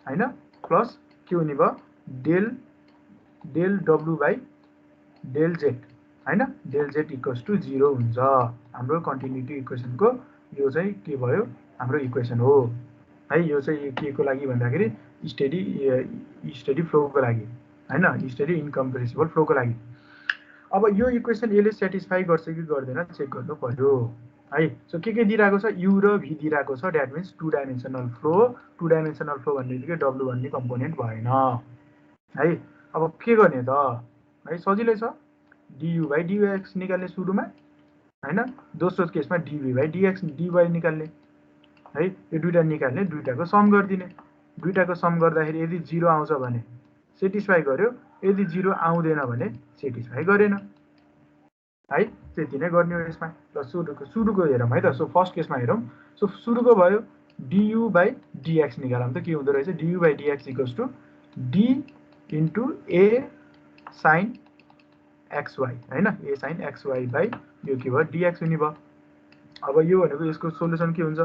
होइन प्लस के हुने भयो डेल डब्लु बाई डेल जेड होइन, डेल जेड इक्वल्स टु 0 हुन्छ। हाम्रो कन्टिन्युटी इक्वेसनको यो चाहिँ के भयो हाम्रो इक्वेसन हो है। यो चाहिँ के को लागि भन्दाखेरि स्टेडी फ्लोको लागि होइन, स्टेडी इन्कम्प्रेसिबल फ्लोको लागि। अब यो इक्वेसन यसले सेटिस्फाई गर्छ कि गर्दैन चेक गर्नु पर्यो है। सो के दिइरहेको छ यु र भी दिइरहेको छ, that means 2 dimensional flow. 2 dimensional flow भन्ने बित्तिकै डब्लु भन्ने कम्पोनेन्ट भएन है। अब के गर्ने त है, सजिलै छ डियु बाई डिएक्स निकाल्ने सुरुमा होइन, दोस्रो केसमा डिभी बाई डिएक्स डिवाई निकाल्ने है। यो दुइटा निकाल्ने दुइटाको सम गरिदिने, दुइटाको सम गर्दाखेरि यदि 0 आउँछ भने सेटिस्फाई गर्यो, यदि 0 आउँदैन भने सेटिस्फाई गरेन है। त्यति नै गर्ने हो यसमा। ल सुरुको हेरौँ है त। सो फर्स्ट केसमा हेरौँ। सो सुरुको भयो डियु बाई डिएक्स निकालौँ त के हुँदो रहेछ d u by dx equals to d into a sine x y होइन, ए साइन एक्सवाई बाई यो के भयो डिएक्स हुने भयो। अब यो भनेको यसको सोल्युसन के हुन्छ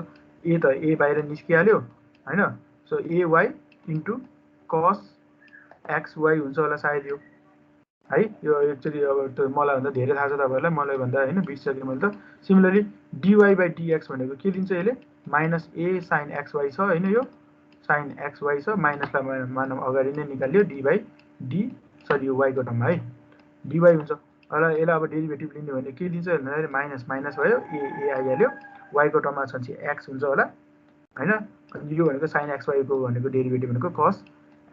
ए त ए बाहिर निस्किहाल्यो होइन। सो ए वाई इन्टु कस एक्सवाई हुन्छ होला सायद यो है। यो एक्चुअली अब मलाई भन्दा धेरै थाहा छ तपाईँहरूलाई, मलाई भन्दा होइन बिर्सिसकेँ मैले त। सिमिलरली डिवाई बाई डिएक्स भनेको के दिन्छ यसले माइनस ए साइन एक्सवाई छ होइन, यो साइन एक्सवाई छ, माइनसलाई मानौँ अगाडि नै निकाल्यो डी बाई डी सरी यो वाईको टर्ममा है डिवाई हुन्छ होला। यसलाई अब डेरिभेटिभ लिने भने के दिन्छ भन्दाखेरि माइनस माइनस भयो ए आइहाल्यो, वाईको टर्ममा छ भने एक्स हुन्छ होला होइन। अनि यो भनेको साइन एक्सवाईको भनेको डेरिभेटिभ भनेको कस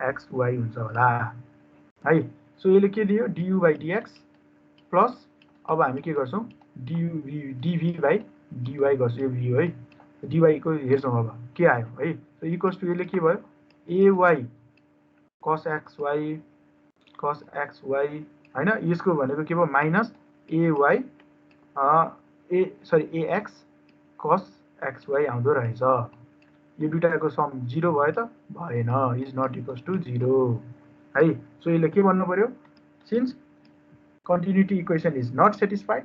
एक्सवाई हुन्छ होला है। सो यसले के दियो du/dx प्लस अब हामी के गर्छौं dv/dy गर्छौं, यो v हो है, dy को हेर्छौं अब के आयो है। सो इक्वल्स टु यसले के भयो ay cos xy हैन, यसको भनेको के भयो माइनस ax cos xy आउँदो रहेछ। यो दुईटाको सम 0 भयो त भएन, इज नट इक्वल्स टु 0 है। सो यसले के भन्नु पर्यो, since continuity equation is not satisfied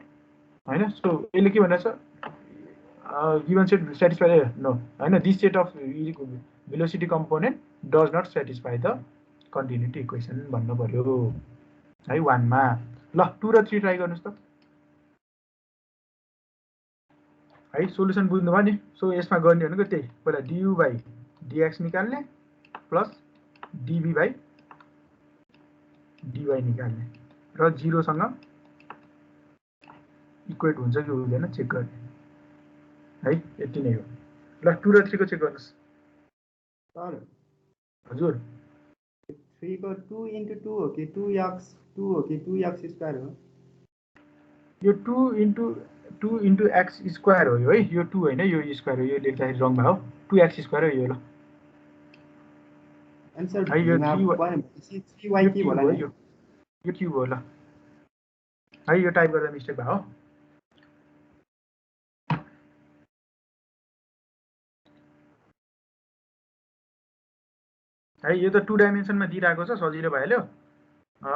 हैन। सो यसले के भनेछ गिवन सेट सेटिस्फाइड नो हैन, this set of velocity component does not satisfy the continuity equation भन्नु पर्यो है 1 मा। ल 2 र 3 ट्राई गर्नुस् त है, सोलुसन बुझ्नुभयो नि। सो यसमा गर्ने भनेको त्यही पहिला du/dx निकाल्ने प्लस dv/dy निकाल्ने र 0 सँग इक्वेट हुन्छ कि हुँदैन चेक गर्ने है, यति नै हो। ल 2 र 3 को चेक गर्नुस् सर। हजुर 3 को 2 into 2 हो कि 2x 2 हो कि 2x स्क्वायर हो? यो 2 into x स्क्वायर हो यो है, यो 2 हैन, यो स्क्वायर हो, यो लेख्दाखेरि रङ भयो 2x स्क्वायर हो यो। ल आन्सर है यो 3y 3y के होला नि, यो क्युब हो। ल है यो टाइप गर्दा मिस्टेक भयो है। यो त 2 डाइमेन्सनमा दिइरहेको छ, सजिलो भइहाल्यो।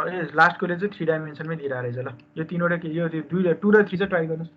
ए लास्टकोले चाहिँ 3 डाइमेन्सनमै दिइरहेको रहेछ। ल यो तीनवटा के यो 2 र 3 चाहिँ ट्राई गर्नुस्।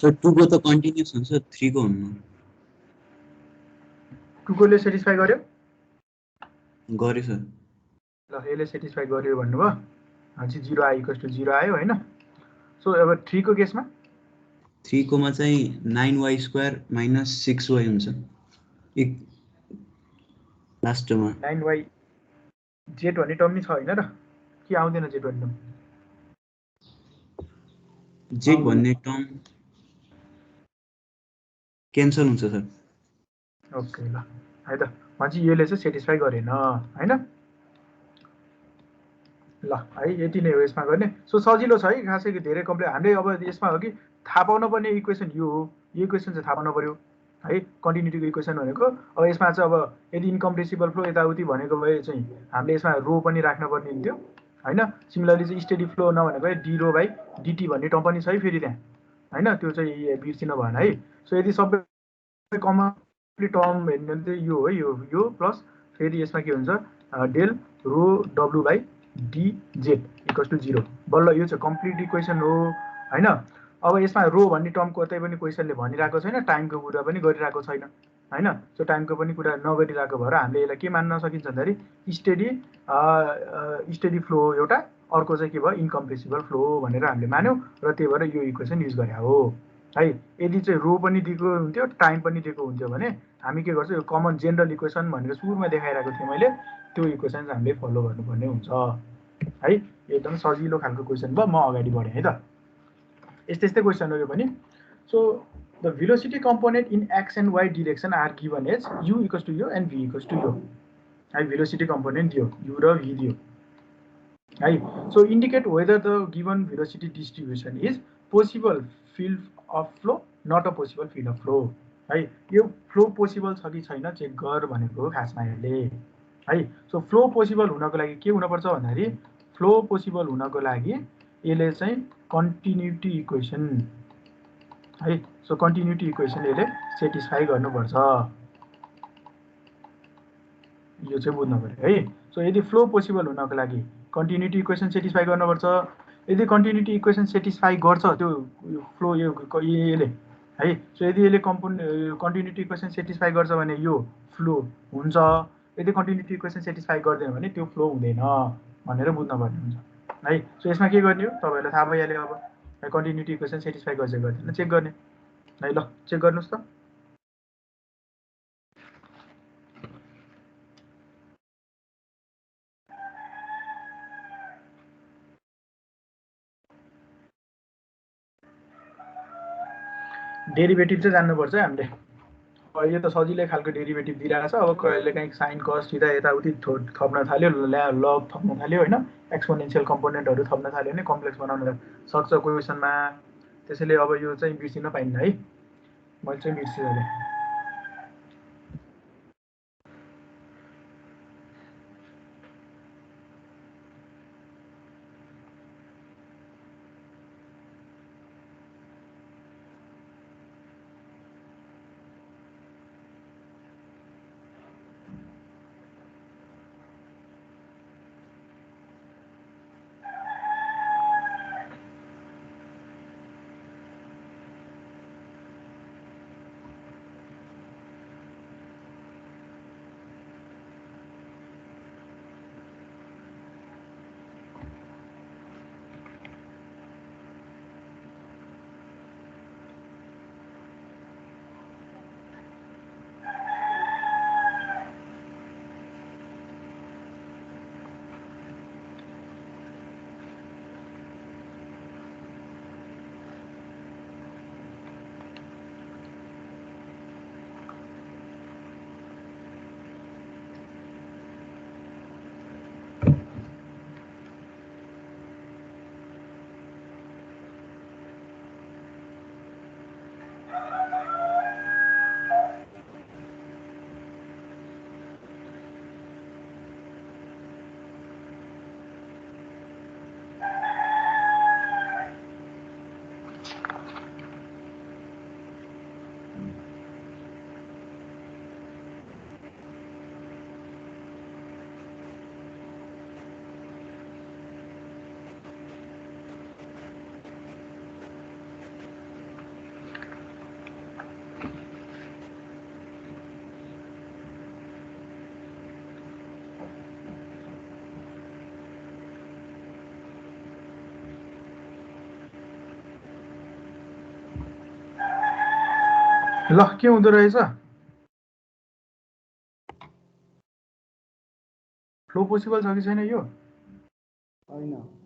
सर 2 को त कन्टिन्युअस हुन्छ, 3 को हुन्न। 2 कोले सेटिस्फाई गर्यो गर्यो सर। ल यसले सेटिस्फाई गर्यो भन्नुभयो, अनि 0 i = 0 आयो हैन। सो अब 3 को केसमा 3 कोमा चाहिँ 9y² - 6y हुन्छ एक लास्टमा। 9y z भन्ने टर्म नि छ हैन र, के आउँदैन z भन्ने टर्म? z भन्ने टर्म क्यान्सल हुन्छ सर। ओके ल है त, भन्छ यसले चाहिँ सेटिस्फाई गरेन हैन। ल है यति नै हो यसमा गर्ने। सो सजिलो छ है, खासै धेरै कम्प्लेक्स हामीले अब यसमा हो कि थाहा पाउन पर्ने इक्वेसन यो हो, यो इक्वेसन चाहिँ थाहा पाउन पर्यो है, कन्टिन्युटीको इक्वेसन भनेको। अब यसमा चाहिँ अब यदि इन्कम्प्रेसिबल फ्लो यताउति भनेको भए चाहिँ हामीले यसमा रो पनि राख्न पर्ने हुन्थ्यो हैन। सिमिलरली चाहिँ स्टेडी फ्लो नभनेको d/dt भन्ने टर्म पनि छ है फेरि त्यहाँ हैन, त्यो चाहिँ बिर्सिनु भएन है। सो यदि सबै कम्प्लिट टर्म हेर्नु भने चाहिँ यो हो, यो प्लस फेरि यसमा के हुन्छ डेल रो w/dz = 0। बल्ल यो चाहिँ कम्प्लिट इक्वेसन हो हैन। अब यसमा रो भन्ने टर्म कतै पनि क्वेसनले भनिरहेको छैन, टाइमको कुरा पनि गरिरहेको छैन हैन। सो टाइमको पनि कुरा नगरिरहेको भएर हामीले यसलाई के मान्न सकिन्छ भन्दाखेरि स्टेडी फ्लो एउटा, अर्को चाहिँ के भयो इन्कम्प्रेसिबल फ्लो भनेर हामीले मान्यौँ र त्यही भएर यो इक्वेसन युज गरे हो है। यदि चाहिँ रो पनि दिएको हुन्थ्यो टाइम पनि दिएको हुन्थ्यो भने हामी के गर्छौँ, यो कमन जेनरल इक्वेसन भनेर सुरुमा देखाइरहेको थिएँ मैले, त्यो इक्वेसन चाहिँ हामीले फलो गर्नुपर्ने हुन्छ है। एकदम सजिलो खालको क्वेसन भयो, म अगाडि बढेँ है त। यस्तै क्वेसन हो यो पनि। So the velocity component in x and y direction are given as u = यो एन्ड v = यो है। भेलोसिटी कम्पोनेन्ट दियो u र v दियो है। So indicate whether the given velocity distribution is possible field of flow not a possible field of flow है। यो flow possible छ कि छैन चेक गर भनेको हो खासमा यसले है। सो फ्लो पोसिबल हुनको लागि के हुनुपर्छ भन्दाखेरि, फ्लो पोसिबल हुनको लागि यसले चाहिँ कन्टिन्युटी इक्वेसन है। सो कन्टिन्युटी इक्वेसन यसले सेटिस्फाई गर्नुपर्छ, यो चाहिँ बुझ्नु पर्यो है। सो यदि फ्लो पोसिबल हुनको लागि कन्टिन्युटी इक्वेसन सेटिस्फाई गर्नुपर्छ, यदि कन्टिन्युटी इक्वेसन सेटिस्फाई गर्छ त्यो फ्लो यसले है, सो यदि यसले कन्टिन्युटी इक्वेसन सेटिस्फाई गर्छ भने यो फ्लो हुन्छ, यदि कन्टिन्युटी इक्वेसन सेटिस्फाई गर्दैन भने त्यो फ्लो हुँदैन भनेर बुझ्नुपर्ने हुन्छ है। सो यसमा के गर्ने हो तपाईँहरूलाई थाहा भइहाल्यो अब कन्टिन्युटी इक्वेसन सेटिस्फाई गर्छ गर्दैन चेक गर्ने है। ल चेक गर्नुहोस् त। डेरिभेटिभ चाहिँ जान्नुपर्छ हामीले। अहिले त सजिलै खालको डेरिभेटिभ दिइरहेको छ, अब कहिले काहीँ साइन कस थिटा यताउति थप्न थाल्यो, लग थप्न थाल्यो होइन, एक्सपोनेन्सियल कम्पोनेन्टहरू थप्न थाल्यो भने कम्प्लेक्स बनाउन सक्छ क्वेसनमा। त्यसैले अब यो चाहिँ बिर्सिन पाइन्न है, मैले चाहिँ बिर्सिहालेँ। ल के हुँदो रहेछ, फ्लो पोसिबल छ कि छैन यो? होइन।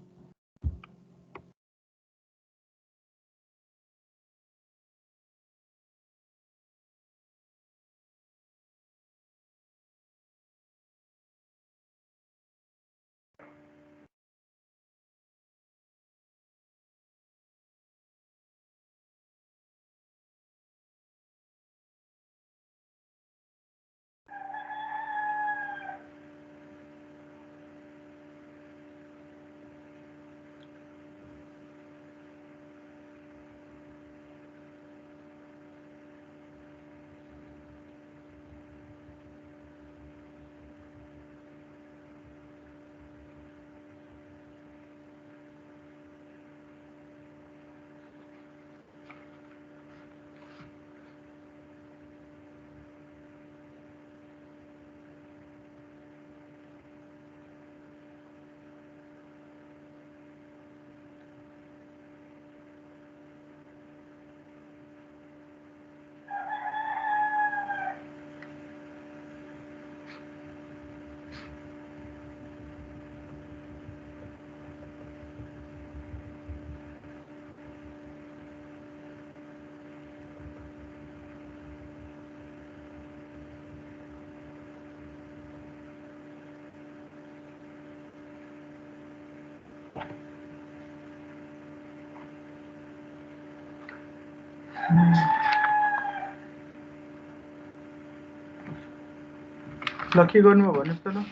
ल के गर्नु हो भन्नुहोस् त ल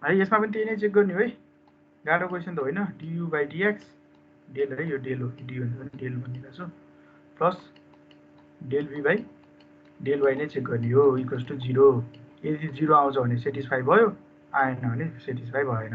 है। यसमा पनि त्यही नै चेक गर्ने हो है, गाह्रो क्वेसन त होइन। du by dx डेल है, यो डेल हो, डी हुन्छ भने डेल भनिरहेको छु, plus del v by del y नै चेक गर्ने हो, इक्वल्स टु 0। यदि 0 आउँछ भने सेटिस्फाई भयो, आएन भने सेटिस्फाई भएन।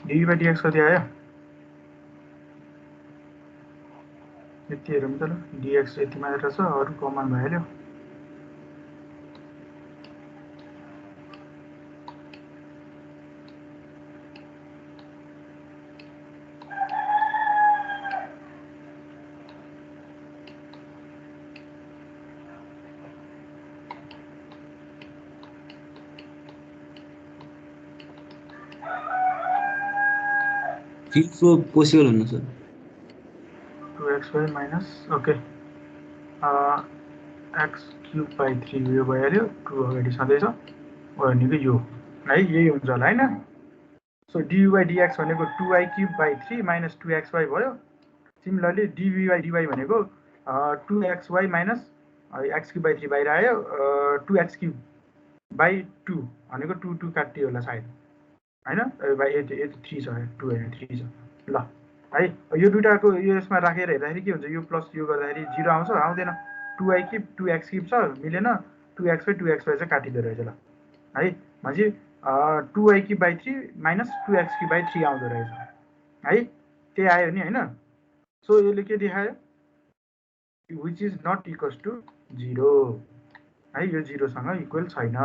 dv/dx कति आयो यति हेरौँ त ल dx यति मात्र छ अरु कमन भइहाल्यो field flow possible हुन्न sir 2xy minus okay x cube by 3 यो भइहाल्यो 2 अगाडि सधैँ छ भनेको यो है यही हुन्छ होला हैन सो dv/dx भनेको 2y cube by 3 minus 2xy भयो सिमिलरली dv/dy भनेको 2xy minus x cube by 3 बाहिर आयो 2x cube by 2 भनेको 2 2 काट्यो होला सायद हैन बाइ 3 छ 2 हैन 3 छ ल है यो दुईटाको यो यसमा राखेर हेर्दाखेरि के हुन्छ यो प्लस यो गर्दाखेरि 0 आउँछ आउँदैन 2y क्यूब 2x क्यूब छ मिलेन 2xy 2xy चाहिँ काटिदो रहेछ ल है भनेपछि 2y cube by 3 minus 2x cube by 3 आउँदो रहेछ है त्यही आयो नि हैन सो यसले के देखायो which is not equals to 0 है यो 0 सँग इक्वल छैन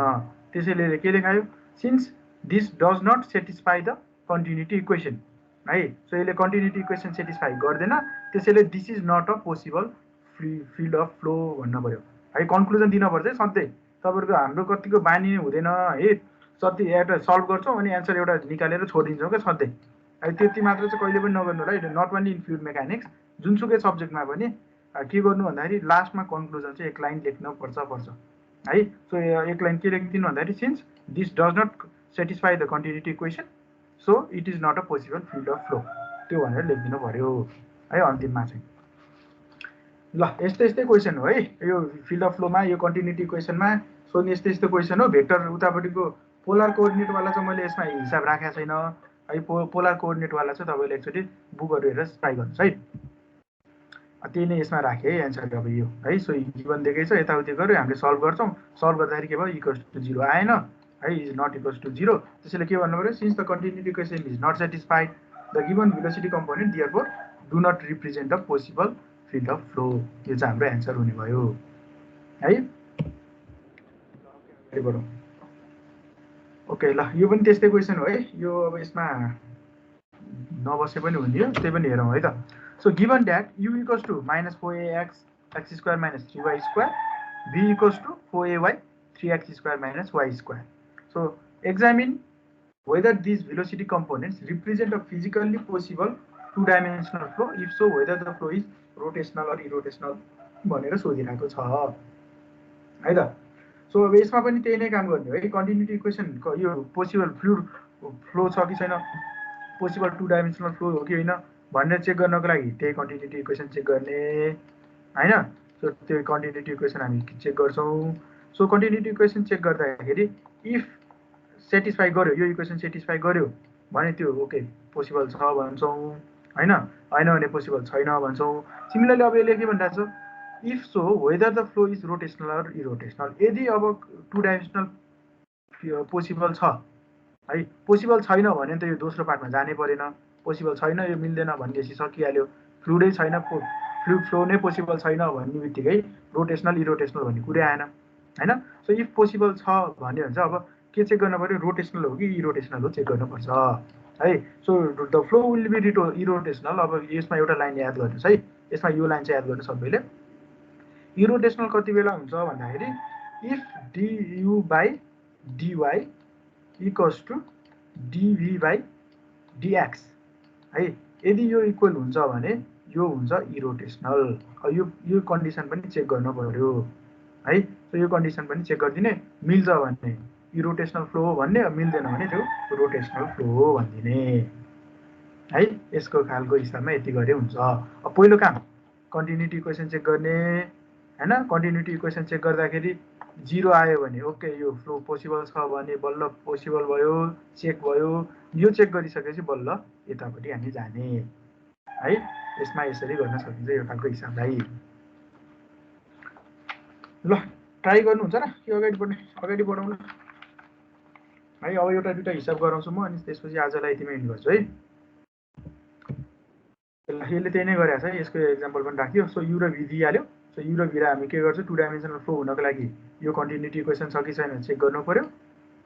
त्यसैले के देखायो since this does not satisfy the continuity equation है सो यसले कन्टिन्युटी इक्वेसन सेटिस्फाई गर्दैन त्यसैले this is not a possible field of flow भन्न पर्यो है कन्क्लुजन दिनुपर्छ सधैँ तपाईहरुको हाम्रो कतिको बानी हुँदैन है सधैँ एउटा सल्भ गर्छौं अनि एन्सर एउटा निकालेर छोडिदिन्छौं के सधैँ है त्यति मात्र चाहिँ कहिले पनि नगर्नु होला है not only in fluid mechanics जुनसुकै सब्जेक्टमा पनि के गर्नु भन्दाखेरि लास्टमा कन्क्लुजन चाहिँ एक लाइन लेख्न पर्छ है सो एक लाइन के लेख्दिनु भन्दाखेरि since this does not satisfy the continuity equation so it is not a possible field of flow त्यो भनेर लेखिदिनु पर्यो है अन्तिममा चाहिँ ल यस्तै क्वेसन हो है यो फिल्ड अफ फ्लोमा यो कन्टिन्युटी इक्वेसनमा सोध्ने यस्तै क्वेसन हो भेक्टर उतापट्टिको पोलर कोअर्डिनेट वाला चाहिँ मैले यसमा हिसाब राखेको छैन है पोलर कोअर्डिनेट वाला चाहिँ तपाईले एकचोटि बुकहरु हेरेर ट्राई गर्नुस् है त्यही नै यसमा राखे है एन्सर अब यो है सो गिभन दिएकै छ यताउति गर्यो हामीले सल्भ गर्छौं सल्भ गर्दाखेरि के भयो इक्वल्स टु 0 आएन है इज नट इक्वल्स टु 0 त्यसैले के भन्नु पर्यो since the continuity equation is not satisfied the given velocity component therefore do not represent the possible field of flow यो चाहिँ हाम्रो एन्सर हुने भयो है अगाडि बढौं ओके ल यो पनि त्यस्तै क्वेसन हो है यो अब यसमा नबसे पनि हुने हो त्यही पनि हेरौं है त so given that u equals to minus 4ax x square minus 3y square v equals to 4ay 3x square minus y square. So examine whether these velocity components represent a physically possible two-dimensional flow. If so, whether the flow is rotational or irrotational भनेर सोधिरहेको छ है त so अब यसमा पनि त्यही नै काम गर्ने हो है कन्टिन्युटी इक्वेसन यो पोसिबल फ्लुइड फ्लो छ कि छैन पोसिबल टु डाइमेन्सनल फ्लो हो कि हैन भनेर चेक गर्नको लागि त्यही कन्टिन्युटी इक्वेसन चेक गर्ने हैन सो त्यो कन्टिन्युटी इक्वेसन हामी चेक गर्छौं सो कन्टिन्युटी इक्वेसन चेक गर्दाखेरि इफ सेटिस्फाई गर्यो यो इक्वेसन सेटिस्फाई गर्यो भने त्यो ओके पोसिबल छ भन्छौं हैन हैन भने पोसिबल छैन भन्छौं सिमिलरली अब यसले के भनिरहेको छ if so whether the flow is rotational or irrotational यदि अब टु डाइमेन्सनल पोसिबल छ है पोसिबल छैन भने त यो दोस्रो पार्टमा जानै परेन पोसिबल छैन यो मिल्दैन भन्नेसी सकिहाल्यो फ्लुइडै छैन फ्लुइड फ्लो नै पोसिबल छैन भन्ने बित्तिकै रोटेशनल इरोटेशनल भन्ने कुरै आएन हैन सो इफ पोसिबल छ भन्यो भने चाहिँ अब के चेक गर्न पर्यो रोटेशनल हो कि इरोटेशनल हो चेक गर्नुपर्छ है so the flow will be irrotational अब यसमा एउटा लाइन याद गर्नुस् है यसमा यो लाइन चाहिँ याद गर्नु सबैले इरोटेशनल कति बेला हुन्छ भन्दाखेरि if du by dy equals to dv by dx है यदि यो इक्वल हुन्छ भने यो हुन्छ इरोटेशनल यो कन्डिसन पनि चेक गर्न पर्यो है सो यो कन्डिसन पनि चेक गर्दिने मिल्छ भने इरोटेशनल फ्लो हो भन्ने मिल्दैन भने त्यो रोटेशनल फ्लो हो भन्दिने है यसको खालको हिसाबमा यति गरे हुन्छ अब पहिलो काम कन्टिन्युटी इक्वेसन चेक गर्ने हैन कन्टिन्युटी इक्वेसन चेक गर्दाखेरि 0 आयो भने ओके यो फ्लो पोसिबल छ भने बल्ल पोसिबल भयो चेक भयो यो चेक गरिसकेपछि बल्ल यतापट्टि हामी जाने है यसमा यसरी गर्न सकिन्छ यो खालको हिसाबलाई ल ट्राई गर्नुहुन्छ र के अगाडि बढ्ने अगाडि बढाउन है। अब एउटा दुईटा हिसाब गराउँछु म, अनि त्यसपछि आजलाई यतिमै एन्ड गर्छु है। यसले त्यही नै गरेछ है, यसको एक्जाम्पल पनि राख्यो। सो यु र भी दिइहाल्यो। सो यु र भी हामी के गर्छौँ, 2 डाइमेन्सनल फ्लो हुनको लागि यो कन्टिन्युटी इक्वेसन छ कि छैन चेक गर्नु पर्यो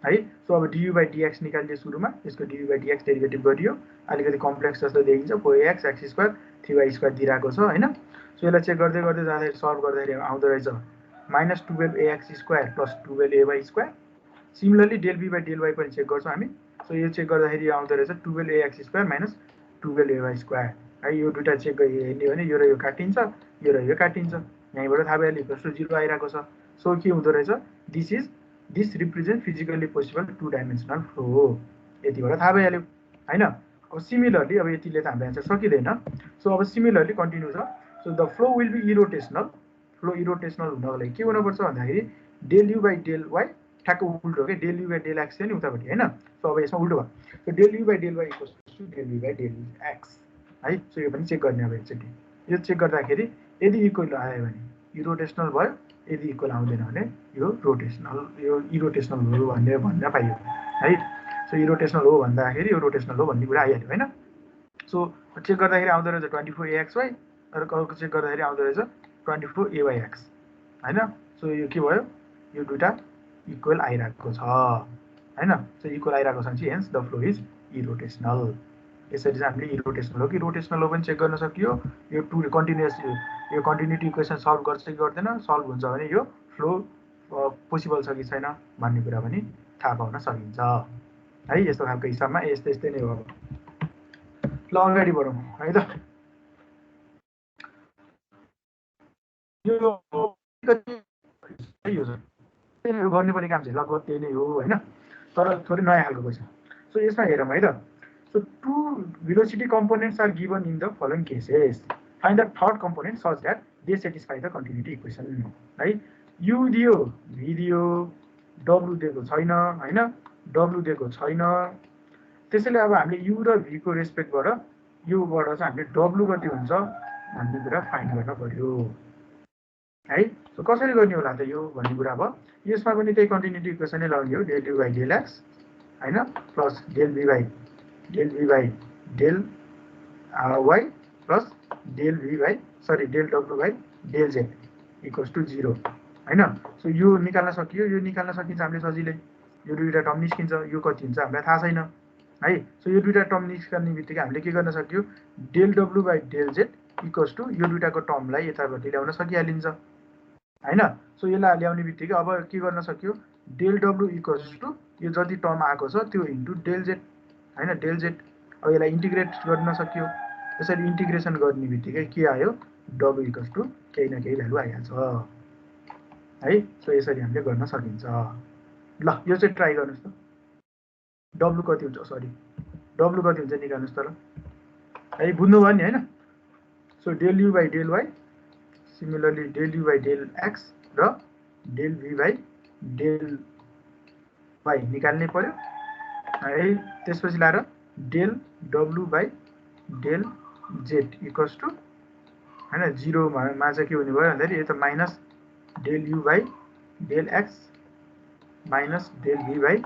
है। सो अब du बाई dx निकालिदियो सुरुमा, यसको du बाई dx डेरिभेटिभ गरियो, अलिकति कम्प्लेक्स जस्तो देखिन्छ, 4ax x square 3y square दिइरहेको छ होइन। सो यसलाई चेक गर्दै गर्दै जाँदाखेरि सल्भ गर्दाखेरि आउँदो रहेछ -12ax square plus 12ay square. Similarly del be by del y पनि चेक गर्छौँ हामी। सो यो चेक गर्दाखेरि आउँदो रहेछ 12ax square minus 12ay square है। यो दुइटा चेक हेर्ने भने यो र यो काटिन्छ, यो र यो काटिन्छ, यहीँबाट थाहा भइहाल्यो इक्वल्स टु 0 आइरहेको छ। सो के हुँदो रहेछ, this represent physically possible 2 dimensional flow, यतिबाट थाहा भइहाल्यो होइन। अब सिमिलरली अब यतिले त हाम्रो एन्सर सकिँदैन। सो अब सिमिलरली कन्टिन्यू छ। So the flow will be irrotational. Flow irrotational हुनको लागि के हुनुपर्छ भन्दाखेरि del u by del y ठ्याक्क उल्टो के, del u by del x थियो नि उतापट्टि होइन। सो अब यसमा उल्टो भयो। So del u by del y equals to del u by del x है। सो यो पनि चेक गर्ने अब एकचोटि। यो चेक गर्दाखेरि यदि इक्वल आयो भने इरोटेसनल भयो, यदि इक्वल आउँदैन भने यो रोटेसनल, यो इरोटेसनल हो भन्न पाइयो है। सो इरोटेसनल हो भन्दाखेरि यो रोटेसनल हो भन्ने कुरा आइहाल्यो होइन। सो चेक गर्दाखेरि आउँदो रहेछ 24axy र अर्को चेक गर्दाखेरि आउँदो रहेछ 24ayx होइन। सो यो के भयो, यो दुइटा इक्वल आइरहेको छ होइन। सो इक्वल आइरहेको छ भने हेन्स द फ्लो इज इरोटेसनल। यसरी चाहिँ हामीले इरोटेसनल हो कि रोटेसनल हो पनि चेक गर्न सकियो। यो टु कन्टिन्युअस यो कन्टिन्युटी इक्वेसन सल्भ गर्छ कि गर्दैन, सल्भ हुन्छ भने यो फ्लो पोसिबल छ कि छैन भन्ने कुरा पनि थाहा पाउन सकिन्छ है। यस्तो खालको हिसाबमा यस्तै नै हो। ल अगाडि बढौँ है त। यो गर्नुपर्ने काम चाहिँ लगभग त्यही नै हो होइन, तर थोरै नयाँ खालको क्वेसन। सो यसमा हेरौँ है त। So 2 velocity components are given in the following cases. Find the third component such that they satisfy the continuity equation है। u दियो, v दियो, w दिएको छैन होइन, w दिएको छैन। त्यसैले अब हामीले u र v को रेस्पेक्टबाट योबाट चाहिँ हामीले w कति हुन्छ भन्ने कुरा फाइन्ड गर्न पर्यो है। सो कसरी गर्ने होला त यो भन्ने कुरा भयो। यसमा पनि त्यही कन्टिन्युटी इक्वेसनै लग्यो, del u by del x होइन plus del be by del y plus del v by del डब्लु by del z equals to 0 होइन। सो यो निकाल्न सकियो, यो निकाल्न सकिन्छ हामीले सजिलै। यो दुईवटा टर्म निस्किन्छ, यो कति हुन्छ हामीलाई थाहा छैन है। सो यो दुईवटा टर्म निस्कने बित्तिकै हामीले के गर्न सक्यो, डेल डब्लु by del z equals to यो दुईवटाको टर्मलाई यतापट्टि ल्याउन सकिहालिन्छ होइन। सो यसलाई ल्याउने बित्तिकै अब के गर्न सक्यो, डेल डब्लु इक्वल्स टु यो जति टर्म आएको छ त्यो इन्टु डेल जेड होइन, डेल जेड। अब यसलाई इन्टिग्रेट गर्न सक्यो। यसरी इन्टिग्रेसन गर्ने बित्तिकै के आयो, डब्लु इक्वल्स टु केही न केही भ्यालु आइहाल्छ है। सो यसरी हामीले गर्न सकिन्छ। ल यो चाहिँ ट्राई गर्नुहोस् त, डब्लु कति हुन्छ, डब्लु कति हुन्छ निकाल्नुहोस् त ल है, बुझ्नुभयो नि होइन। So del u by del y, similarly del u by del x र del v by del y निकाल्नै पर्यो है। त्यसपछि लाएर डेल डब्लु by del z equals to होइन 0मा चाहिँ के हुने भयो भन्दाखेरि यो त minus del u by del x minus del v by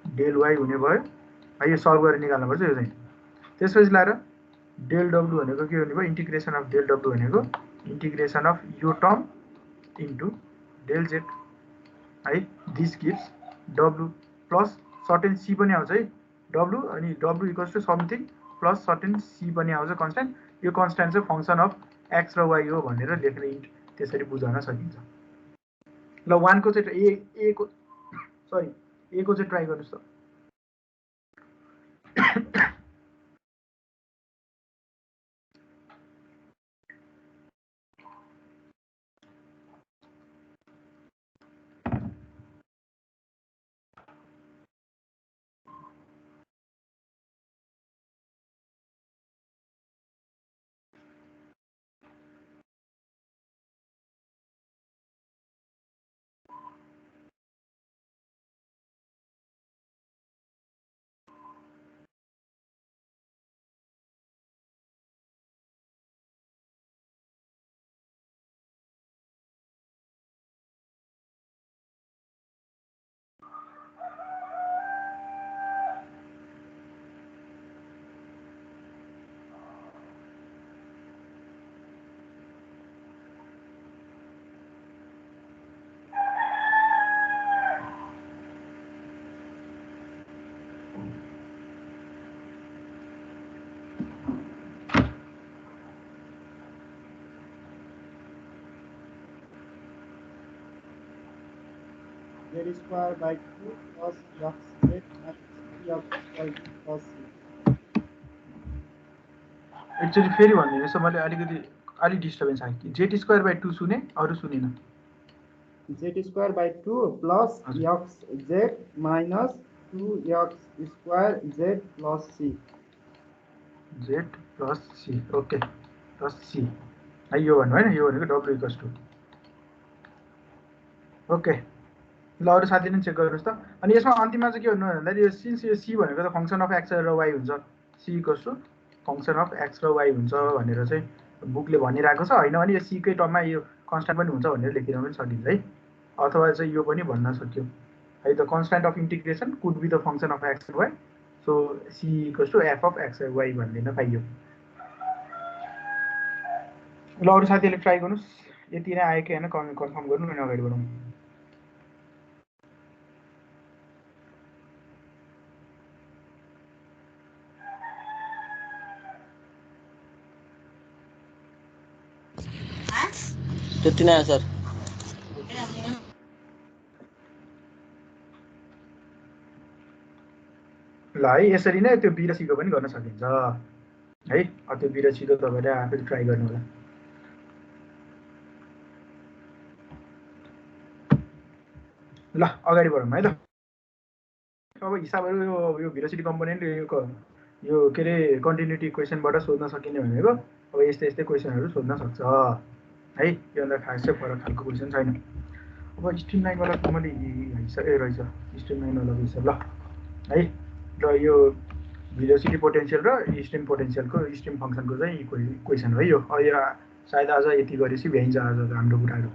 del y हुने भयो है। यो सल्भ गरेर निकाल्नुपर्छ यो चाहिँ। त्यसपछि लाएर डेल डब्लु भनेको के हुने भयो, इन्टिग्रेसन अफ डेल डब्लु भनेको इन्टिग्रेसन अफ यो टर्म इन्टु डेल जेड है। दिस गिभ्स डब्लु प्लस सर्टेन सी पनि आउँछ है, डब्लु अनि डब्लु equals to something plus certain c पनि आउँछ कन्सटेन्ट। यो कन्सटेन्ट चाहिँ फङ्सन अफ एक्स र वाई हो भनेर लेख्ने त्यसरी बुझाउन सकिन्छ। ल 1 को चाहिँ ए को चाहिँ ट्राई गर्नुहोस् त। z square by 2 plus xz minus 3x square plus c. Actually फेरि भनिदिनुहोस् मैले अलिक डिस्टर्बेन्स आयो कि जेड स्क्वायर बाई 2 सुने अरू सुनिन z square by 2 plus xz minus 2x square z plus c. Z plus c okay plus c है यो भन्नु होइन यो भनेको डब्लु इक्वल्स टू ओके ल अरू साथीले पनि चेक गर्नुहोस् त अनि यसमा अन्तिममा चाहिँ के भन्नु भन्दाखेरि यो सिन्स यो सी भनेको त फङ्सन अफ एक्स र वाइ हुन्छ c equals to function of x र वाइ हुन्छ भनेर चाहिँ बुकले भनिरहेको छ होइन भने यो सीकै टर्ममा यो कन्स्ट्यान्ट पनि हुन्छ भनेर लेखिन पनि सकिन्छ है अथवा चाहिँ यो पनि भन्न सक्यो है त constant of integration could be the function of x y so c equals to f of x y भनिदिन पाइयो ल अरू साथीहरूले ट्राई गर्नुहोस् यति नै आयो कि होइन कन्फर्म गर्नु अनि अगाडि बढौँ त्यति नै सर ल है यसरी नै त्यो बी र सीको पनि गर्न सकिन्छ है त्यो बी र सीको तपाईँले आफै ट्राई गर्नु होला ल अगाडि बढौँ है त अब हिसाबहरू यो भेलोसिटी कम्पोनेन्ट यो के अरे कन्टिन्युटी क्वेसनबाट सोध्न सकिने भनेको अब यस्तै यस्तै क्वेसनहरू सोध्न सक्छ है योभन्दा खास चाहिँ फरक खालको क्वेसन छैन अब स्ट्रिम लाइनवाला मैले रहेछ स्ट्रिम लाइनवाला क्वेसन ल है र यो भेलोसिटी पोटेन्सियल र स्ट्रिम पोटेन्सियलको स्ट्रिम फङ्सनको चाहिँ क्वेसन है यो सायद आज यति गरेपछि भ्याइन्छ आज हाम्रो कुराहरू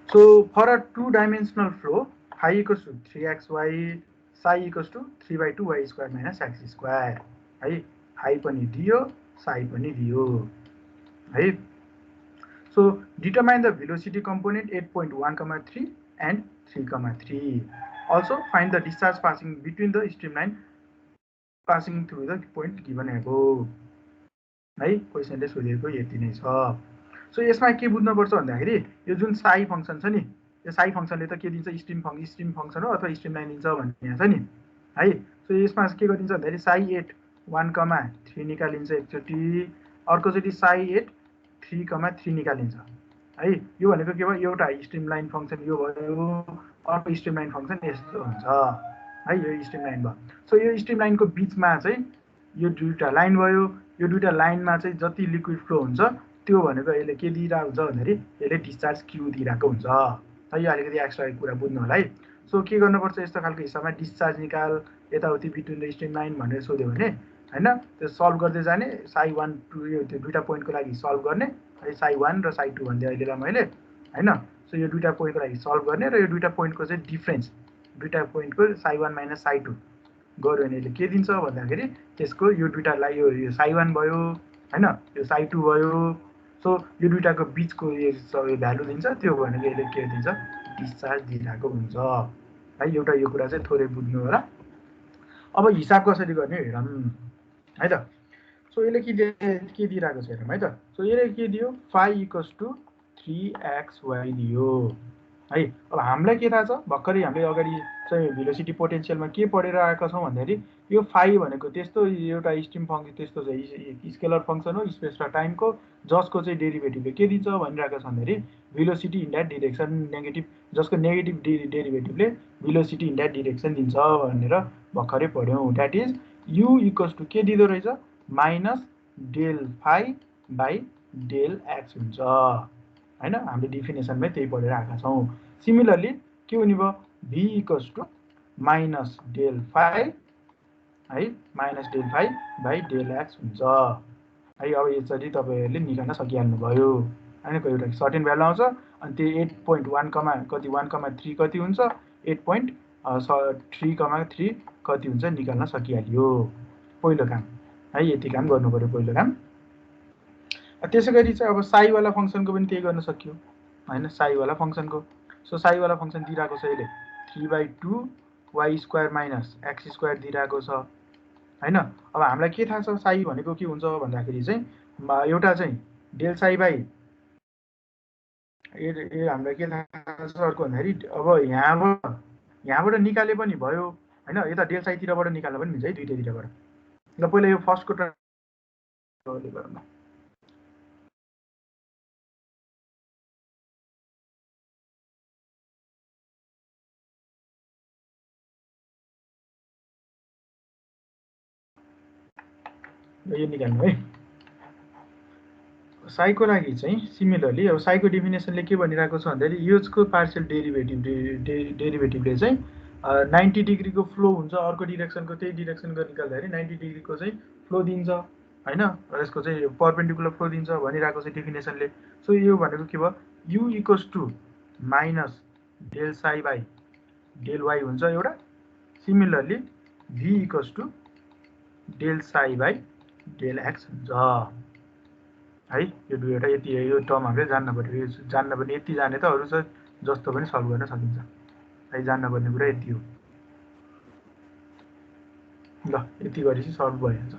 so for a 2 dimensional flow phi equals to 3xy psi equals to 3/2y square minus x square है फाइ पनि दियो साई पनि दियो है so determine the velocity component 8.1,3 and 3,3 also find the discharge passing between the streamline passing through the point given above है क्वेसनले सोधेको यति नै छ सो यसमा के बुझ्नुपर्छ भन्दाखेरि यो जुन साई फङ्सन छ नि यो साई फङ्सनले त के दिन्छ स्ट्रिम फङ्सन हो अथवा स्ट्रिम लाइन दिन्छ भन्ने छ नि है सो यसमा के गरिन्छ भन्दाखेरि साई 8 1,3 निकालिन्छ एकचोटि अर्कोचोटि साई 8 3,3 निकालिन्छ है यो भनेको के भयो एउटा स्ट्रिम लाइन फङ्सन यो भयो अर्को स्ट्रिम लाइन फङ्सन यस्तो हुन्छ है यो स्ट्रिम लाइन भयो सो यो स्ट्रिम लाइनको बिचमा चाहिँ यो दुईटा लाइन भयो यो दुईटा लाइनमा चाहिँ जति लिक्विड फ्लो हुन्छ त्यो भनेको यसले के दिइरहेको हुन्छ भन्दाखेरि यसले डिस्चार्ज क्यू दिइरहेको हुन्छ है यो अलिकति एक्स्ट्रा कुरा बुझ्नु होला है सो के गर्नुपर्छ यस्तो खालको हिसाबमा डिस्चार्ज निकाल यताउति बिट्विन द स्ट्रिम लाइन भनेर सोध्यो भने हैन त्यो सल्भ गर्दै जाने साई 1 2 यो त्यो दुईटा पोइन्टको लागि सल्भ गर्ने है साई 1 र साई 2 भन्दै अहिलेलाई मैले हैन सो यो दुईटा पोइन्टको लागि सल्भ गर्ने र यो दुईटा पोइन्टको चाहिँ डिफरेन्स दुईटा पोइन्टको साई 1 माइनस साई 2 गर्यो भने यसले के दिन्छ भन्दाखेरि त्यसको यो दुईटालाई यो साई 1 भयो हैन यो साई 2 भयो सो यो दुईटाको बिचको यो भ्यालु दिन्छ त्यो भनेको यसले के दिन्छ डिस्चार्ज दिइरहेको हुन्छ है एउटा यो कुरा चाहिँ थोरै बुझ्नु होला अब हिसाब कसरी गर्ने हेरौँ है त सो यसले के दिइरहेको छ हेरौँ है त सो यसले के दियो फाइ इक्वल्स टू 3xy दियो है अब हामीलाई के थाहा छ भर्खरै हामीले अगाडि चाहिँ भेलोसिटी पोटेन्सियलमा के पढेर आएका छौँ भन्दाखेरि यो फाइ भनेको त्यस्तो एउटा स्ट्रिम फङ्सन त्यस्तो चाहिँ स्केलर फङ्सन हो स्पेस र टाइमको जसको चाहिँ डेरिभेटिभले के दिन्छ भनिरहेको छ भन्दाखेरि velocity in that direction negative जसको नेगेटिभ डेरिभेटिभले भेलोसिटी इन द्याट डिरेक्सन दिन्छ भनेर भर्खरै पढ्यौँ that is u equals to के दिँदो रहेछ minus del phi by del x हुन्छ हैन हामीले डिफिनेसनमै त्यही पढेर आएका छौँ सिमिलरली के हुने भयो v equals to minus del phi है minus del phi by del x हुन्छ है अब यसरी तपाईँहरूले निकाल्न सकिहाल्नु भयो हैन एउटा सर्टेन भ्यालु आउँछ अनि त्यो 8.1 कति 1,3 कति हुन्छ 8.3,3 कति हुन्छ निकाल्न सकिहाल्यो पहिलो काम है यति काम गर्नु पर्यो पहिलो काम त्यसै गरी चाहिँ अब साईवाला फङ्सनको पनि त्यही गर्न सकियो हैन साईवाला फङ्सनको सो साईवाला फङ्सन दिइरहेको छ यसले 3/2 y square minus x square दिइरहेको छ हैन अब हामीलाई के थाहा छ साई भनेको के हुन्छ भन्दाखेरि चाहिँ एउटा चाहिँ डेल साई बाई हामीलाई के थाहा छ अर्को भन्दाखेरि अब यहाँबाट निकाले पनि भयो होइन, यता डेल साइडतिरबाट निकाल्दा पनि मिल्छ है, दुइटैतिरबाट। ल पहिला यो फर्स्टको गरौँ। यो निकाल्नु है। साइको लागि चाहिँ सिमिलरली अब साइको डेफिनेसनले के भनिरहेको छ भन्दाखेरि यसको पार्शियल डेरिभेटिभले चाहिँ 90 डिग्रीको फ्लो हुन्छ, अर्को डिरेक्सनको त्यही डिरेक्सनको निकाल्दाखेरि 90 डिग्रीको चाहिँ फ्लो दिन्छ होइन, र यसको चाहिँ परपेन्डिकुलर फ्लो दिन्छ भनिरहेको छ डेफिनेसनले। सो यो भनेको के भयो, u equals to minus del psi by del y हुन्छ एउटा। Similarly v equals to del psi by del x हुन्छ है। यो दुईवटा यति यो टर्म हामीले जान्न पर्यो, यो जान्न पर्ने यति जाने त अरू चाहिँ जस्तो पनि सल्भ गर्न सकिन्छ है। जान्नुपर्ने कुरा यति हो। ल यति गरेपछि सल्भ भइहाल्छ।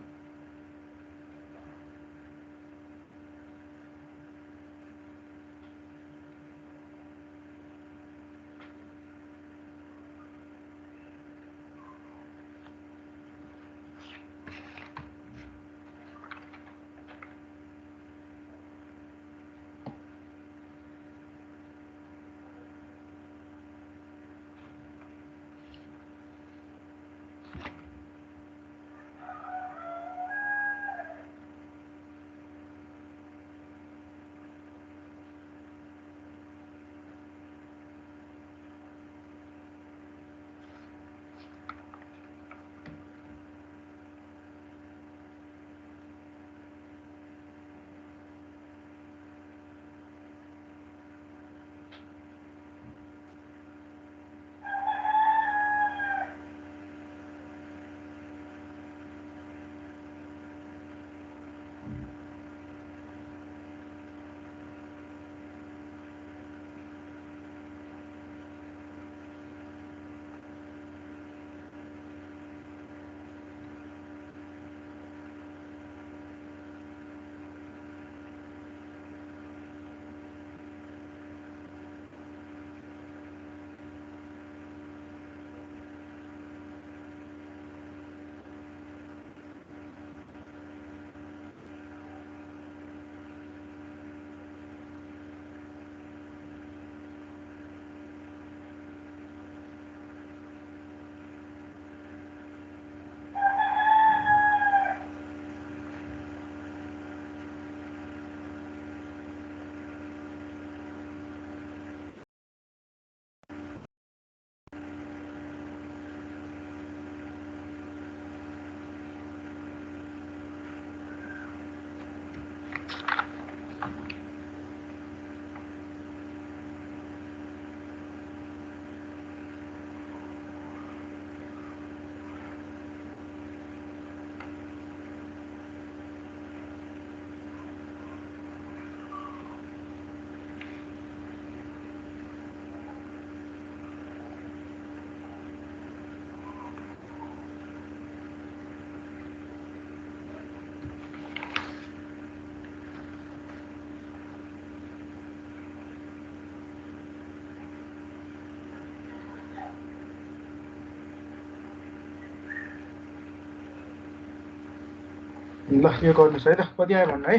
ल यो गर्नुहोस् है त, कति आयो भन्नु है।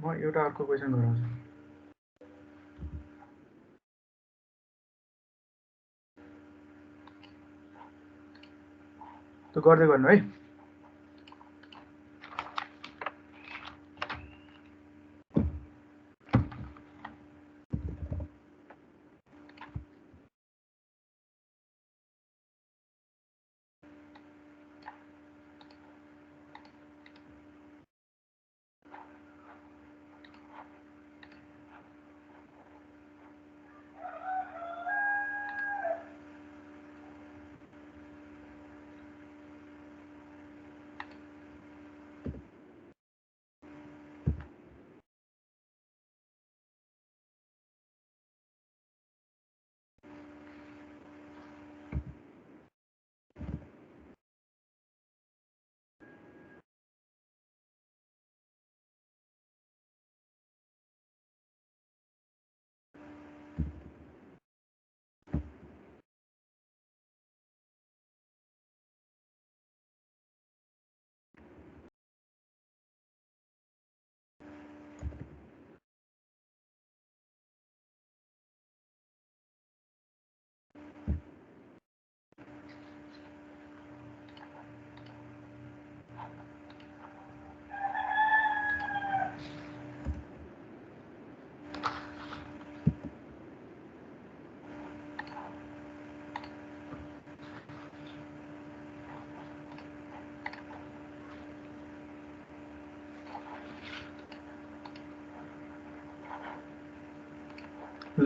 म एउटा अर्को क्वेसन गराउँछु। त्यो गर्दै गर्नु है।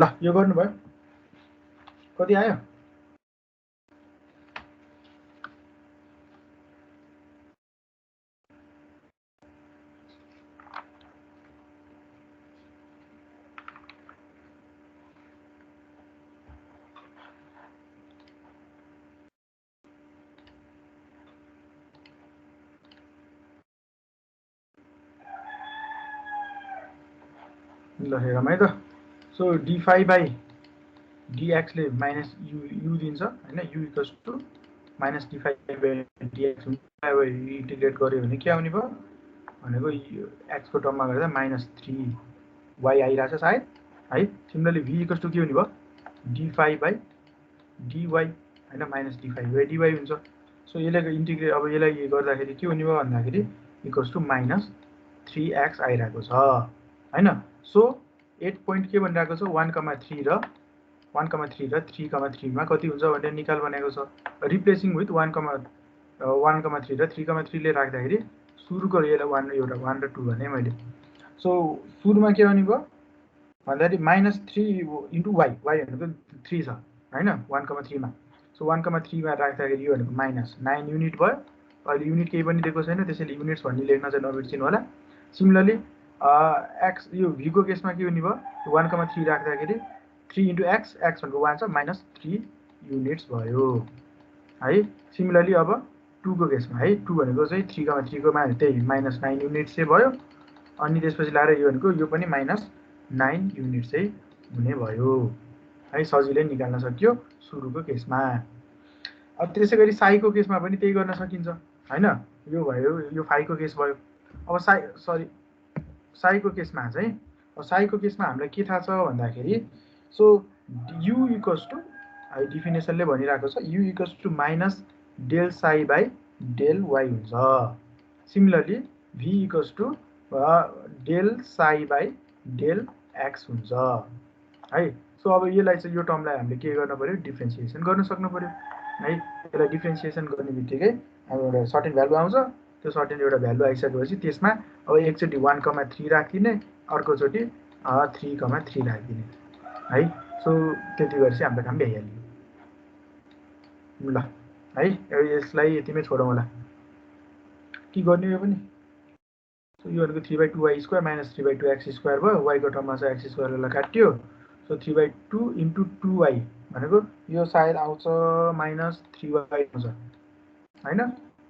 ल यो गर्नुभयो कति आयो ल हेरौँ है त सो d5 बाई dx ले माइनस यु दिन्छ हैन u equals to minus d5 by dx अब इन्टिग्रेट गर्यो भने के आउने भयो भनेको x को टर्ममा गर्दा माइनस 3y आइरहेछ सायद है सिमिलरली v इक्वल्स टु के हुने भयो d5 बाई dy हैन माइनस d5 बाई dy हुन्छ सो यसलाई इन्टिग्रेट अब यसलाई गर्दाखेरि के हुने भयो भन्दाखेरि इक्वल्स टु माइनस 3x आइरहेको छ हैन सो 8 पोइन्ट के भनिरहेको छ 1,3 र 3,3 मा कति हुन्छ भनेर निकाल भनेको छ रिप्लेसिङ विथ 1,3 र 3,3 ले राख्दाखेरि सुरुको यसलाई एउटा 1 र 2 भने मैले सो सुरुमा के आउने भयो भन्दाखेरि माइनस 3 इन्टु y भनेको 3 छ हैन 1,3 मा सो 1,3 मा राख्दाखेरि यो भनेको माइनस 9 युनिट भयो अहिले युनिट केही पनि दिएको छैन त्यसैले युनिट्स भन्ने लेख्न चाहिँ नबिर्सिनु होला सिमिलरली x यो v को केसमा के हुने भयो 1,3 राख्दाखेरि 3 इन्टु x भनेको 1 छ माइनस 3 युनिट्स भयो है सिमिलरली अब 2 को केसमा है 2 भनेको चाहिँ 3,3 को मा त्यही माइनस 9 युनिट्स चाहिँ भयो अनि त्यसपछि लाएर यो भनेको यो पनि माइनस 9 युनिट चाहिँ हुने भयो है सजिलै निकाल्न सकियो सुरुको केसमा अब त्यसैगरी साइको केसमा पनि त्यही गर्न सकिन्छ हैन यो भयो यो फाइको केस भयो अब साइको केसमा चाहिँ साइको केसमा हामीलाई के थाहा छ भन्दाखेरि सो u इक्वल्स टु डिफिनेसनले भनिरहेको छ u equals to minus del psi by del y हुन्छ similarly v equals to del psi by del x हुन्छ है सो अब यसलाई चाहिँ यो टर्मलाई हामीले के गर्न पर्यो डिफरेन्सिएसन गर्न सक्नु पर्यो है यसलाई डिफरेन्सिएसन गर्ने बित्तिकै अब एउटा सर्टेन भ्यालु आउँछ त्यो सर्टेन एउटा भ्यालु आइसकेपछि त्यसमा अब एकचोटि 1,3 राखिदिने अर्कोचोटि 3,3 राखिदिने है सो त्यति गरेपछि हाम्रो काम भइहाल्यो ल है यसलाई यतिमै छोडौँ होला के गर्ने यो पनि सो यो भनेको 3/2y² माइनस 3/2x² भयो y को टर्ममा चाहिँ x² काट्यो सो 3/2 इन्टु 2y भनेको यो सायद आउँछ माइनस 3y आउँछ हैन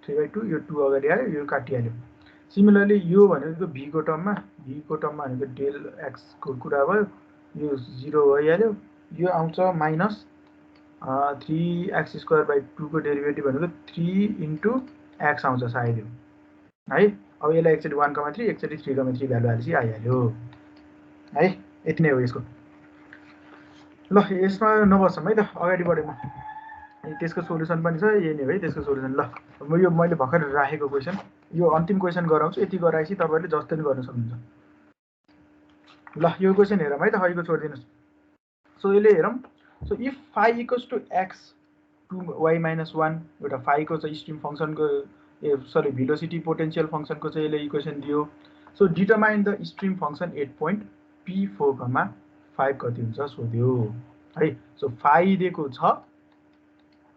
3/2 यो 2 अगाडि आयो यो काटिहाल्यो सिमिलरली यो भनेको v को टर्ममा भनेको डेल x को कुरा भयो यो 0 भइहाल्यो यो आउँछ माइनस 3x²/2 को डेरिभेटिभ भनेको 3 इन्टु x आउँछ सायद यो है अब यसलाई एकचोटि 1,3 एकचोटि 3,3 भ्यालु हालेपछि आइहाल्यो है यति नै हो यसको ल यसमा नबस्छौँ है त अगाडि बढेँ म त्यसको सोल्युसन पनि छ यही नै हो है त्यसको सोल्युसन ल यो मैले भर्खर राखेको क्वेसन यो अन्तिम क्वेसन गराउँछु यति गराएपछि तपाईँहरूले जस्तै पनि गर्न सक्नुहुन्छ ल यो क्वेसन हेरौँ है त अहिलेको छोडिदिनुहोस् सो यसले हेरौँ so if phi equals to x 2y - 1 एउटा फाइको चाहिँ स्ट्रिम फङ्सनको सरी भेलोसिटी पोटेन्शियल फङ्सनको चाहिँ यसले इक्वेसन दियो so determine the stream function at point p4, 5 कति हुन्छ सोध्यो है सो फाइ दिएको छ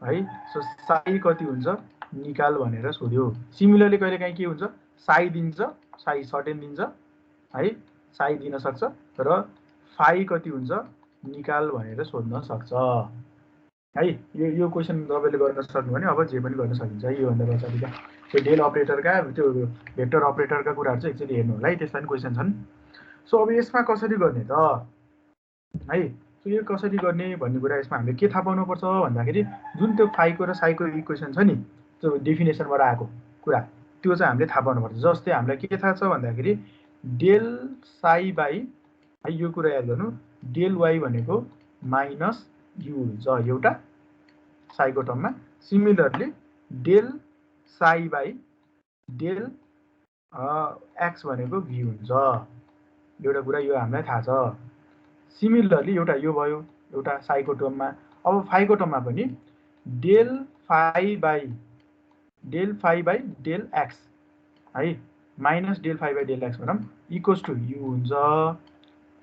है सो साई कति हुन्छ निकाल भनेर सोध्यो सिमिलरली कहिलेकाहीँ के हुन्छ साई दिन्छ साई सर्टेन दिन्छ है साई दिन सक्छ र फाइ कति हुन्छ निकाल भनेर सोध्न सक्छ है यो क्वेसन तपाईँले गर्न सक्नु भने अब जे पनि गर्न सकिन्छ है योभन्दा पछाडिका त्यो डेल अपरेटरका त्यो भेक्टर अपरेटरका कुराहरू चाहिँ एकचोटि हेर्नु होला है त्यसमा पनि क्वेसन छन् सो अब यसमा कसरी गर्ने त है सो यो कसरी गर्ने भन्ने कुरा यसमा हामीले के थाहा पाउनुपर्छ भन्दाखेरि जुन त्यो फाइको र साइको इक्वेसन छ नि त्यो डेफिनेसनबाट आएको कुरा त्यो चाहिँ हामीले थाहा पाउनुपर्छ जस्तै हामीलाई के थाहा छ भन्दाखेरि डेल साई बाई है यो कुरा याद गर्नु डेल वाई भनेको माइनस यु हुन्छ एउटा साइको टर्ममा similarly del psi by del x भनेको भी हुन्छ एउटा कुरा यो हामीलाई थाहा छ सिमिलरली एउटा यो भयो एउटा साइको टर्ममा अब फाइको टर्ममा पनि del phi by del x है minus del phi by del x भनौँ इक्वल्स टु यु हुन्छ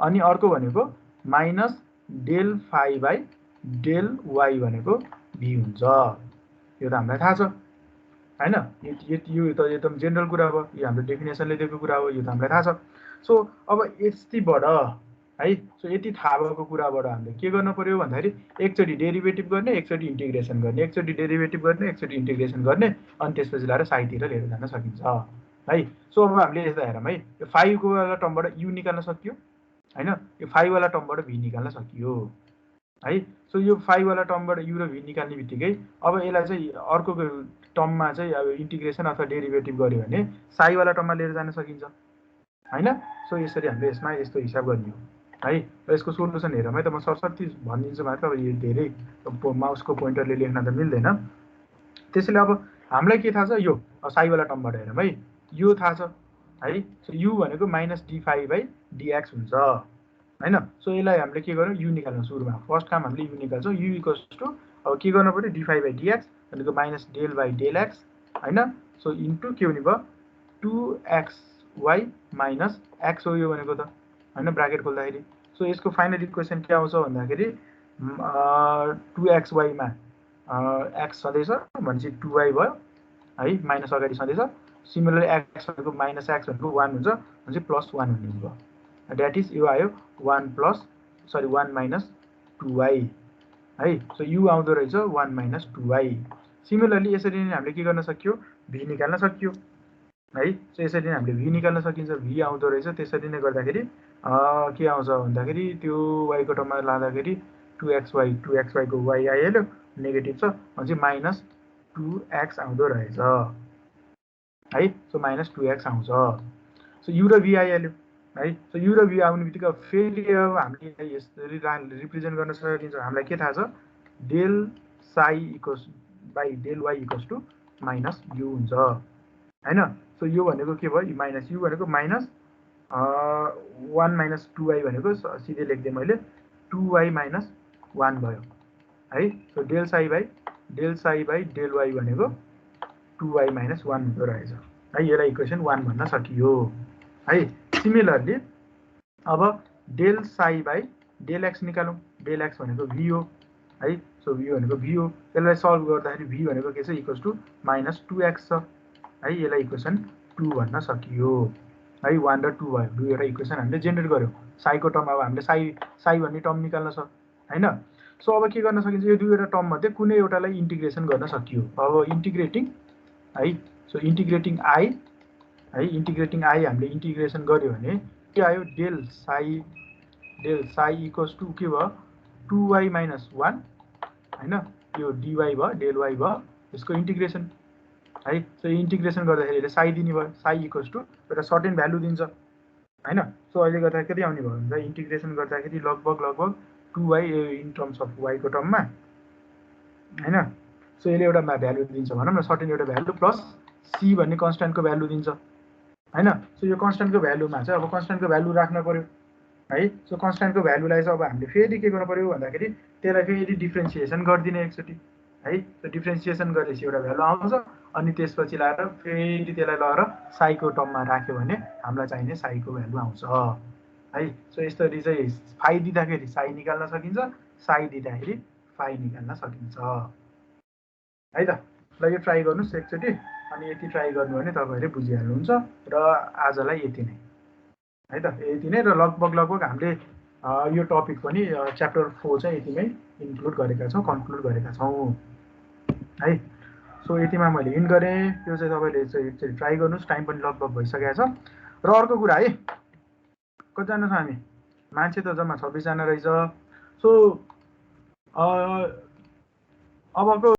अनि अर्को भनेको minus del phi by del y भनेको भी हुन्छ। यो त हामीलाई थाहा छ हैन। यो त एकदम जेनरल कुरा हो, यो हाम्रो डेफिनेसनले दिएको कुरा हो, यो त हामीलाई थाहा छ। सो अब यतिबाट है, सो यति थाहा भएको कुराबाट हामीले के गर्न पर्यो भन्दाखेरि एकचोटि डेरिभेटिभ गर्ने, एकचोटि इन्टिग्रेसन गर्ने, एकचोटि डेरिभेटिभ गर्ने, एकचोटि इन्टिग्रेसन गर्ने, अनि त्यसपछि ल्याएर साइडतिर लिएर जान सकिन्छ है। सो अब हामीले यस्तो हेरौँ है, यो 5 को वाला टर्मबाट यु निकाल्न सकियो हैन, यो 5 वाला टर्मबाट भी निकाल्न सकियो है। सो यो 5 वाला टर्मबाट यु र भी निकाल्ने बित्तिकै अब यसलाई चाहिँ अर्को टर्ममा चाहिँ अब इन्टिग्रेसन अथवा डेरिभेटिभ गर्यो भने साई वाला टर्ममा लिएर जान सकिन्छ हैन। सो यसरी हामीले यसमा यस्तो हिसाब गर्ने हो है। र यसको सोलुसन हेरौँ है त, म सरसर्ती भनिदिन्छु मात्र, अब यो धेरै माउसको पोइन्टरले लेख्न त मिल्दैन। त्यसैले अब हामीलाई के थाहा छ, यो साई वाला टर्मबाट हेरौँ है, यो थाहा छ है। सो यु भनेको माइनस डी5 बाई डिएक्स हुन्छ हैन। सो यसलाई हामीले के गर्यौँ, यु निकाल्नु सुरुमा, फर्स्ट काम हामीले यु निकाल्छौँ। यु इक्वल्स टु अब के गर्नु पर्यो, डी5 बाई डिएक्स भनेको minus del by del x हैन। सो इन्टु के हुने भयो 2xy माइनस एक्स हो यो भनेको त हैन, ब्राकेट खोल्दाखेरि। सो यसको फाइनल इक्वेसन के आउँछ भन्दाखेरि 2xy मा एक्स छँदैछ भनेपछि 2y भयो है, माइनस अगाडि छँदैछ। सिमिलरली एक्स भनेको माइनस एक्स भनेको 1 हुन्छ भनेपछि प्लस 1 हुने भयो। द्याट इज यो आयो 1 माइनस 2y है। सो यु आउँदो रहेछ 1 माइनस 2y। सिमिलरली यसरी नै हामीले के गर्न सकियो, भी निकाल्न सकियो है। सो यसरी नै हामीले भी निकाल्न सकिन्छ, भी आउँदो रहेछ। त्यसरी नै गर्दाखेरि के आउँछ भन्दाखेरि त्यो y को टर्ममा लाँदाखेरि 2xy को y आइहाल्यो, नेगेटिभ छ भनेपछि माइनस 2x आउँदो रहेछ है। सो माइनस 2x आउँछ। सो यु र भी आइहाल्यो है। सो यु र भी आउने बित्तिकै फेरि अब हामीले यसरी रिप्रेजेन्ट गर्न सकिन्छ। हामीलाई के थाहा छ, del psi equals by del y equals to minus u हुन्छ हैन। सो यो भनेको के भयो, माइनस यु भनेको माइनस 1 माइनस 2y भनेको सिधै लेखिदिएँ मैले 2y माइनस 1 भयो है। So del psi by del y भनेको 2y माइनस 1 हुँदो रहेछ है। यसलाई इक्वेसन 1 भन्न सकियो है। सिमिलरली अब del psi by del x निकालौँ। डेल एक्स भनेको भी हो है। सो भी भनेको भी हो, यसलाई सल्भ गर्दाखेरि भी भनेको के छ, इक्वल्स टु माइनस 2x छ है। यसलाई इक्वेसन 2 भन्न सकियो है। 1 र 2 भयो, दुईवटा इक्वेसन हामीले जेनेरेट गर्यौँ। साईको टर्म अब हामीले साई भन्ने टर्म निकाल्न छ हैन। सो अब के गर्न सकिन्छ, यो दुईवटा टर्म मध्ये कुनै एउटालाई इन्टिग्रेसन गर्न सकियो। अब इन्टिग्रेटिङ है, सो इन्टिग्रेटिङ आई है, इन्टिग्रेटिङ आई हामीले इन्टिग्रेसन गर्यो भने के आयो, डेल साई इक्वल्स टु के भयो 2y माइनस 1 हैन। यो dy भयो, डेल वाई भयो, यसको इन्टिग्रेसन है। सो इन्टिग्रेसन गर्दाखेरि यसले साई दिने भयो, साई इक्वल्स टु एउटा सर्टेन भ्यालु दिन्छ हैन। सो अहिले गर्दाखेरि कति आउने भयो भने इन्टिग्रेसन गर्दाखेरि लगभग 2y in terms of y को टर्ममा हैन। सो यसले एउटा भ्यालु दिन्छ भनौँ न, सर्टेन एउटा भ्यालु प्लस c भन्ने कन्स्ट्यान्टको भ्यालु दिन्छ हैन। सो यो कन्स्ट्यान्टको भ्यालुमा चाहिँ अब कन्स्ट्यान्टको भ्यालु राख्न पर्यो है। सो कन्स्ट्यान्टको भ्यालुलाई चाहिँ अब हामीले फेरि के गर्नु पर्यो भन्दाखेरि त्यसलाई फेरि डिफ्रेन्सिएसन गरिदिने एकचोटि है। सो डिफ्रेन्सिएसन गरेपछि एउटा भ्यालु आउँछ, अनि त्यसपछि लाएर फेरि त्यसलाई लगेर साईको टर्ममा राख्यो भने हामीलाई चाहिने साईको भ्यालु आउँछ है। सो यसरी चाहिँ फाई दिँदाखेरि साई निकाल्न सकिन्छ, साई दिँदाखेरि फाई निकाल्न सकिन्छ है त। ल यो ट्राई गर्नुहोस् एकचोटि, अनि यति ट्राई गर्नु भने तपाईँहरूले बुझिहाल्नुहुन्छ। र आजलाई यति नै है त, यति नै। र लगभग हामीले यो टपिक पनि च्याप्टर 4 चाहिँ यतिमै इन्क्लुड गरेका छौँ, कन्क्लुड गरेका छौँ है। सो यतिमा मैले हिन्ट गरेँ, यो चाहिँ तपाईँले चाहिँ एकचोटि ट्राई गर्नुहोस्। टाइम पनि लगभग भइसकेको छ। र अर्को कुरा है, कतिजना छ हामी, मान्छे त जम्मा 26 जना रहेछ। सो अबको